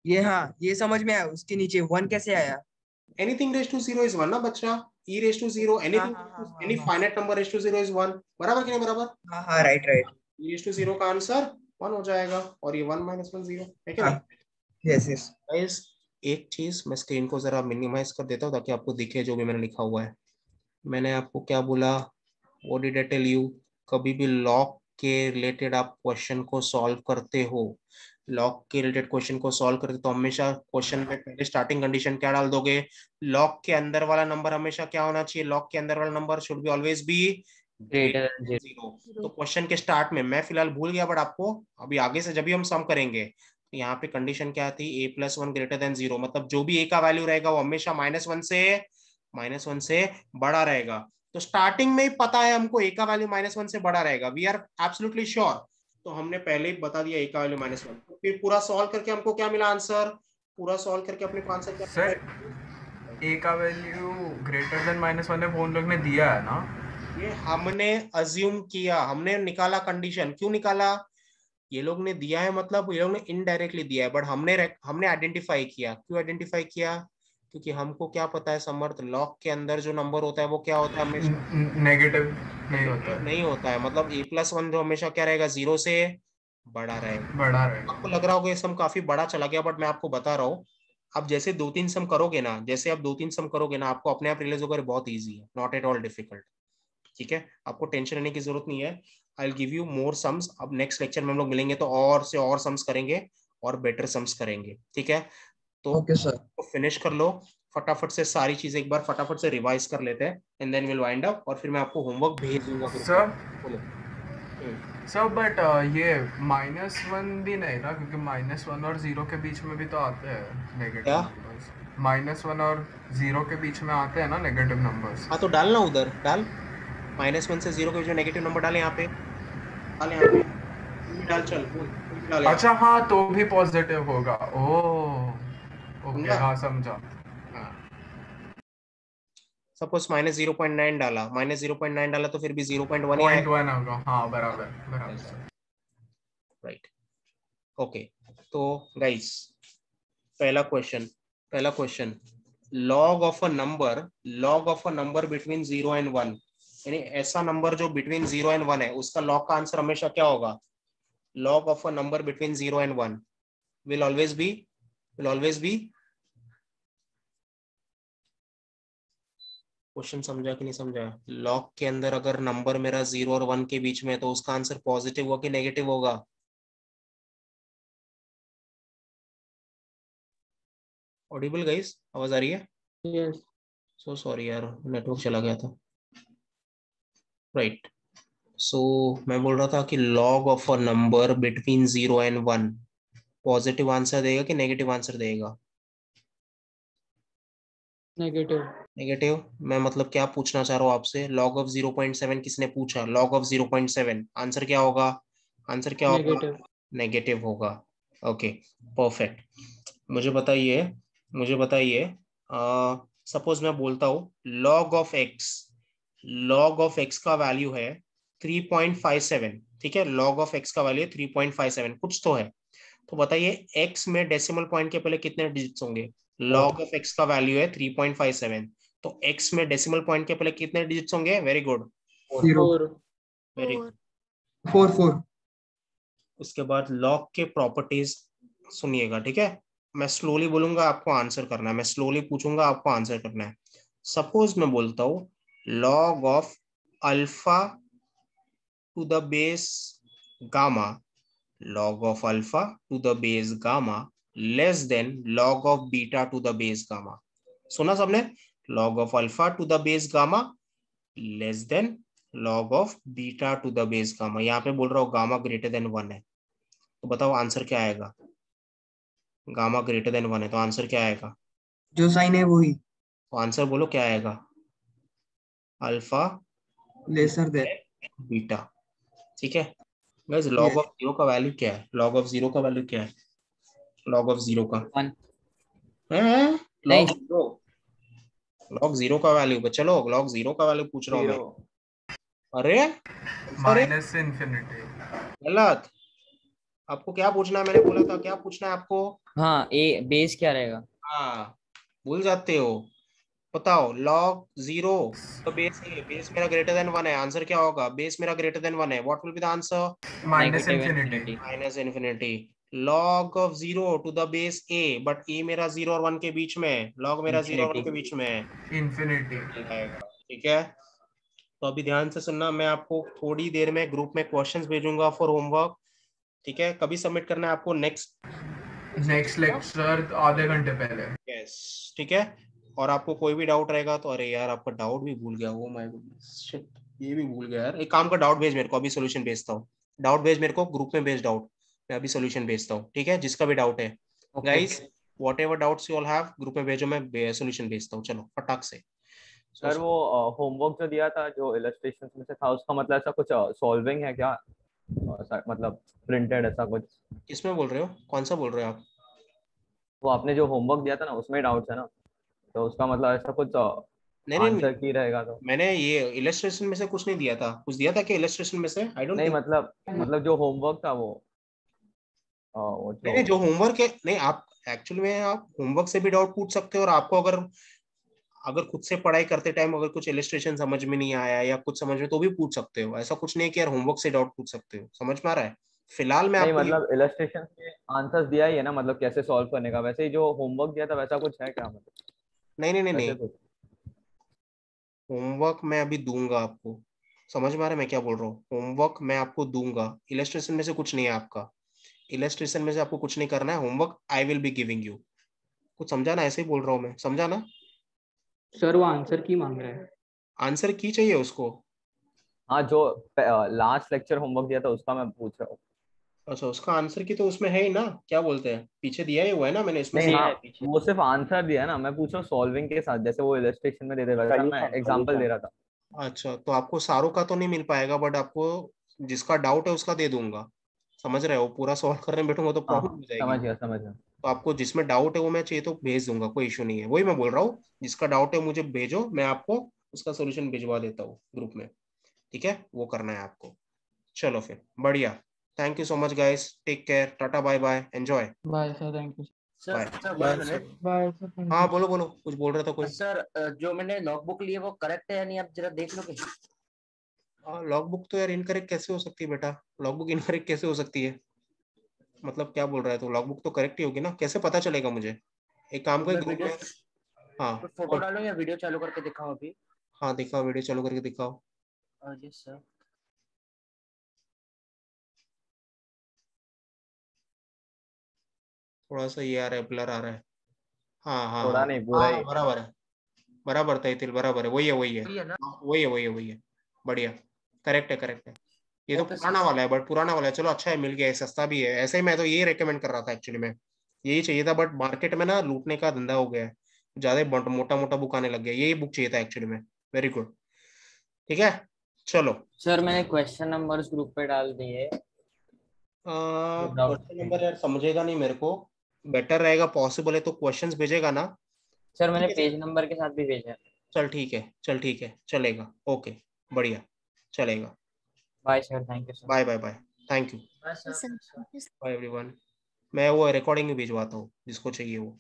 ये हाँ, ये समझ में आया। उसके नीचे 1 कैसे आया? एनीथिंग रेज टू 0 इज 1 ना बच्चा। e⁻0 anything, any finite number raise to 0 is 1। बराबर कि नहीं बराबर? हाँ, राइट। e⁻0 का आंसर 1 हो जाएगा, और ये 1 - 1 0 है क्या? Yes yes. गाइस एक चीज, मैं स्क्रीन को जरा मिनिमाइज कर देता हूँ ताकि आपको दिखे जो भी मैंने लिखा हुआ है। मैंने आपको क्या बोला? What did I tell you? कभी भी लॉग के रिलेटेड आप क्वेश्चन को सॉल्व करते हो, तो हमेशा क्वेश्चन में पहले स्टार्टिंग कंडीशन क्या डाल दोगे? लॉग के अंदर वाला नंबर हमेशा क्या होना चाहिए? लॉग के अंदर वाला number should be always be greater than 0। तो क्वेश्चन के स्टार्ट में मैं फिलहाल भूल गया, बट आपको अभी आगे से जब भी हम सम करेंगे तो यहाँ पे कंडीशन क्या थी? a+1 ग्रेटर देन 0, मतलब जो भी a का वैल्यू रहेगा वो हमेशा -1 से बड़ा रहेगा। तो स्टार्टिंग में ही पता है हमको a का वैल्यू -1 से बड़ा रहेगा, वी आर एब्सोल्युटली श्योर। तो हमने पहले ही बता दिया a का वैल्यू -1। तो फिर पूरा सॉल्व करके हमको क्या मिला आंसर? अपने को आंसर क्या? सर a का वैल्यू ग्रेटर देन -1 है, वो उन लोग ने दिया है ना? ये हमने अज्यूम किया, हमने निकाला कंडीशन। क्यों निकाला? ये लोग ने दिया है, मतलब ये लोग ने इनडायरेक्टली दिया है, बट हमने आइडेंटिफाई किया। क्यों आइडेंटिफाई किया? क्योंकि हमको क्या पता है समर्थ, लॉग के अंदर जो नंबर होता है वो क्या होता है? हमेशा नेगेटिव नहीं होता है। नहीं होता है, मतलब a+1 जो हमेशा क्या रहेगा? 0 से बड़ा रहेगा। आपको लग रहा होगा ये सम काफी बड़ा चला गया, बट मैं आपको बता रहा हूँ, अब जैसे 2-3 सम करोगे ना, आपको अपने आप रियलाइज होगा बहुत ईजी है, नॉट एट ऑल डिफिकल्ट। ठीक है, आपको टेंशन लेने की जरूरत नहीं है। I will give you more sums. अब नेक्स्ट लेक्चर में हम लोग मिलेंगे तो और से और सम्स करेंगे और बेटर सम्स करेंगे। ठीक है, तो ओके सर। फिनिश कर लो फटाफट से, सारी चीजें एक बार फटाफट से रिवाइज कर लेते हैं, and then will wind up, और फिर मैं आपको होमवर्क भेज दूंगा। सर बट ये -1 भी नहीं ना, क्योंकि -1 और 0 के बीच में भी तो आते हैं नेगेटिव नंबर्स। -1 और 0 के बीच में आते हैं ना नेगेटिव नंबर्स। हाँ तो डालना, उधर डाल, -1 से 0 के जो नेगेटिव नंबर डाले यहाँ पे, डाल, चल डाल। अच्छा हाँ, तो भी पॉजिटिव होगा। ओह ओके, हाँ समझा। सपोज -0.9 डाला, -0.9 डाला तो फिर भी 0.1 ही आएगा। 0.1 होगा, हाँ बराबर। Right, okay. तो गाइस पहला question, log of a number between 0 and 1, यानी ऐसा नंबर जो बिटवीन 0 एंड 1 है, उसका लॉग का आंसर हमेशा क्या होगा? Log of a number between 0 and 1 will always be question समझा कि नहीं समझा? लॉग के अंदर अगर नंबर मेरा 0 और 1 के बीच में है तो उसका आंसर पॉजिटिव होगा कि नेगेटिव होगा? ऑडिबल गाइस, आवाज आ रही है? यस सो सॉरी यार, नेटवर्क चला गया था। राइट, सो मैं बोल रहा था कि log of a number between 0 and 1 positive answer देगा कि नेगेटिव आंसर देगा? नेगेटिव। नेगेटिव। मैं मतलब क्या पूछना चाह रहा हूँ आपसे, लॉग ऑफ 0.7 किसने पूछा? लॉग ऑफ 0.7 आंसर क्या होगा? आंसर क्या होगा? नेगेटिव। नेगेटिव होगा। Okay, perfect. मुझे बताइए सपोज मैं बोलता हूँ लॉग ऑफ एक्स का वैल्यू है 3.57, ठीक है? लॉग ऑफ एक्स का वैल्यू है 3.57, कुछ तो है। तो बताइए एक्स में डेसिमल पॉइंट के पहले कितने डिजिट्स होंगे? लॉग ऑफ एक्स का वैल्यू है 3.57, तो एक्स में डेसिमल पॉइंट के पहले कितने डिजिट्स होंगे? Very good, 0 4। वेरी। 4 4 उसके बाद लॉग के प्रॉपर्टीज सुनिएगा, ठीक है? मैं स्लोली बोलूंगा, आपको आंसर करना है। मैं स्लोली पूछूंगा, आपको आंसर करना है। सपोज मैं बोलता हूँ log of alpha two the base gamma, log of alpha to the base gamma less than log of beta to the base gamma। सुना सबने? log of alpha to the base gamma less than log of beta to the base gamma। यहाँ पे बोल रहा हूँ gamma greater than 1 है, तो बताओ आंसर क्या आएगा? गामा ग्रेटर देन 1 है तो आंसर क्या आएगा? जो साइन है वही, तो आंसर बोलो क्या आएगा? Alpha lesser than. बीटा, ठीक है? Guys log yes of zero का वैल्यू क्या है? लॉग ऑफ जीरो का वैल्यू क्या है? लॉग ऑफ जीरो का 1 लॉग नहीं जीरो, लॉग जीरो का वैल्यू, चलो लॉग जीरो का वैल्यू पूछ रहा हूँ मैं। 0 अरे अरे माइनस से इन्फिनिटी। गलत। आपको क्या पूछना है? मैंने बोला था क्या पूछना है आपको? हाँ ए बेस क्या रहेगा हाँ, भूल जाते हो। बताओ लॉग जीरो, तो बेस है, बेस मेरा ग्रेटर देन 1 है, आंसर क्या होगा? बेस मेरा ग्रेटर देन 1 है, what will be the answer? Minus negative infinity. Infinity minus infinity. Log of zero to the base a, but a मेरा 0 और 1 के बीच में है, लॉग मेरा 0 और 1 इन्फिनिटी के बीच में है, इन्फिनिटी। आएगा, ठीक है? तो अभी ध्यान से सुनना, मैं आपको थोड़ी देर में ग्रुप में क्वेश्चंस भेजूंगा फॉर होमवर्क, ठीक है? कभी सबमिट करना है आपको? नेक्स्ट लेक्चर आधे घंटे पहले। यस, ठीक है। और आपको कोई भी डाउट रहेगा तो, अरे यार आपका डाउट भी भूल गया, ओ माय गॉडनेस शिट, ये भी भूल गया यार। एक काम का, डाउट भेज मेरे को, अभी सोल्यूशन भेजता हूँ। डाउट भेज मेरे को, ग्रुप में भेज डाउट, मैं अभी सोल्यूशन भेजता हूँ, ठीक है? जिसका भी डाउट है okay guys, what ever doubts you all have group में भेजो, मैं सोल्यूशन भेजता हूँ। चलो फटाक से। सर वो होमवर्क जो दिया था जो इलस्ट्रेशन में से था उसका मतलब ऐसा कुछ सॉल्विंग है क्या मतलब प्रिंटेड ऐसा कुछ किसमें बोल रहे हो? कौन सा बोल रहे हो आप? वो आपने जो होमवर्क दिया था ना उसमें डाउट्स है ना तो उसका मतलब ऐसा कुछ नहीं नहीं नहीं, आंसर की रहेगा तो मैंने ये इलस्ट्रेशन में से कुछ नहीं दिया था। कुछ दिया था क्या इलस्ट्रेशन में से? आई डोंट नहीं थिंक। मतलब जो होमवर्क था वो नहीं जो नहीं, जो होमवर्क है, नहीं आप एक्चुअली में आप होमवर्क से भी डाउट पूछ सकते हो, और आपको अगर अगर खुद से पढ़ाई करते टाइम अगर कुछ इलस्ट्रेशन समझ में नहीं आया या कुछ समझ में, तो भी पूछ सकते हो। ऐसा कुछ नहीं है कि यार होमवर्क से डाउट पूछ सकते हो, समझ में आ रहा है? फिलहाल मैं नहीं आपको मतलब इलस्ट्रेशन के आंसर्स दिया ही है ना मतलब कैसे सॉल्व करने का वैसे ही जो होमवर्क दिया था वैसा कुछ है क्या मतलब नहीं नहीं नहीं वैसे नहीं, कुछ होमवर्क मैं अभी दूंगा आपको, समझ में आ रहा है मैं क्या बोल रहा हूँ? होमवर्क मैं आपको दूंगा, इलस्ट्रेशन में से कुछ नहीं है आपका, इलस्ट्रेशन में से आपको कुछ नहीं करना है, homework I will be giving you. कुछ समझा ना? ऐसे ही बोल रहा हूँ मैं, समझा ना? सर वो आंसर की मांग रहा है। आंसर की चाहिए उसको? हाँ जो लास्ट लेक्चर होमवर्क दिया था उसका मैं पूछ रहा हूँ अच्छा, उसका आंसर की तो उसमें है ही ना, क्या बोलते हैं, पीछे दिया ही हुआ है ना मैंने, इसमें नहीं से हाँ वो सिर्फ आंसर दिया है ना मैं पूछ रहा हूँ सॉल्विंग के साथ जैसे वो इलस्ट्रेशन में दे दे वैसा मैं सॉल्यूशन एग्जांपल दे सॉल्यूशन रहा था अच्छा, तो आपको सारों का तो नहीं मिल पाएगा, बट आपको जिसका डाउट है उसका दे दूंगा, समझ रहे हो? पूरा सॉल्व करने बैठूंगा तो हाँ प्रॉब्लम हाँ हो जाएगी। समझ गया समझ गया तो आपको जिसमें डाउट है वो मैं चाहिए तो भेज दूंगा, कोई इशू नहीं है। वही मैं बोल रहा हूँ, जिसका डाउट है मुझे भेजो, मैं आपको उसका सोल्यूशन भिजवा देता हूँ ग्रुप में, ठीक है? वो करना है आपको। चलो फिर, बढ़िया। Thank you so much guys, take care, tata bye bye, enjoy, bye sir, thank you. Bye. Sir sir bye 1 sir. Minute bye sir, thank हाँ यू। बोलो बोलो, कुछ बोल रहा था कोई? सर जो मैंने लॉगबुक ली है वो करेक्ट है या नहीं आप जरा देख लोगे लॉग बुक तो यार इनकरेक्ट कैसे हो सकती है बेटा? लॉग बुक इनकरेक्ट कैसे हो सकती है? मतलब क्या बोल रहा है? तो लॉग बुक तो करेक्ट ही होगी ना, कैसे पता चलेगा मुझे? एक काम तो कर मैं ग्रुप वीडियो में, हाँ फोटो डालूं या वीडियो चालू करके दिखाऊं अभी हाँ दिखाओ, वीडियो चालू करके दिखाओ। Yes sir. थोड़ा सा ये आ रहा है, ब्लर आ रहा है। हाँ हाँ थोड़ा हाँ नहीं, पूरा हाँ, ही। बराबर है, बराबर तैतिल, बराबर है, वही है वही है। वही है ना? हाँ, वही है वही है वही है। बढ़िया, करेक्ट है करेक्ट है। ये तो ओके पुराना सर। वाला है, बट पुराना वाला है, चलो अच्छा है, मिल गया है, सस्ता भी है। ऐसे ही मैं तो यही रेकमेंड कर रहा था एक्चुअली में, यही चाहिए था, बट मार्केट में ना लूटने का धंधा हो गया है, ज्यादा मोटा मोटा बुक आने लग गया, यही बुक चाहिए था एक्चुअली में। वेरी गुड, ठीक है चलो। सर मैंने क्वेश्चन नंबर्स ग्रुप पे डाल दिए। विदाउट क्वेश्चन नंबर यार समझेगा नहीं मेरे को, बेटर रहेगा पॉसिबल है तो क्वेश्चंस भेजेगा ना। सर मैंने ठीक है पेज सर, नंबर के साथ भी भेजा है। चल ठीक है, चल ठीक है, चलेगा, ओके, बढ़िया, चलेगा। Bye sir, thank you sir. Bye bye bye, thank you, bye sir. Yes, sir. Bye everyone. मैं वो रिकॉर्डिंग भी भिजवाता हूँ जिसको चाहिए वो।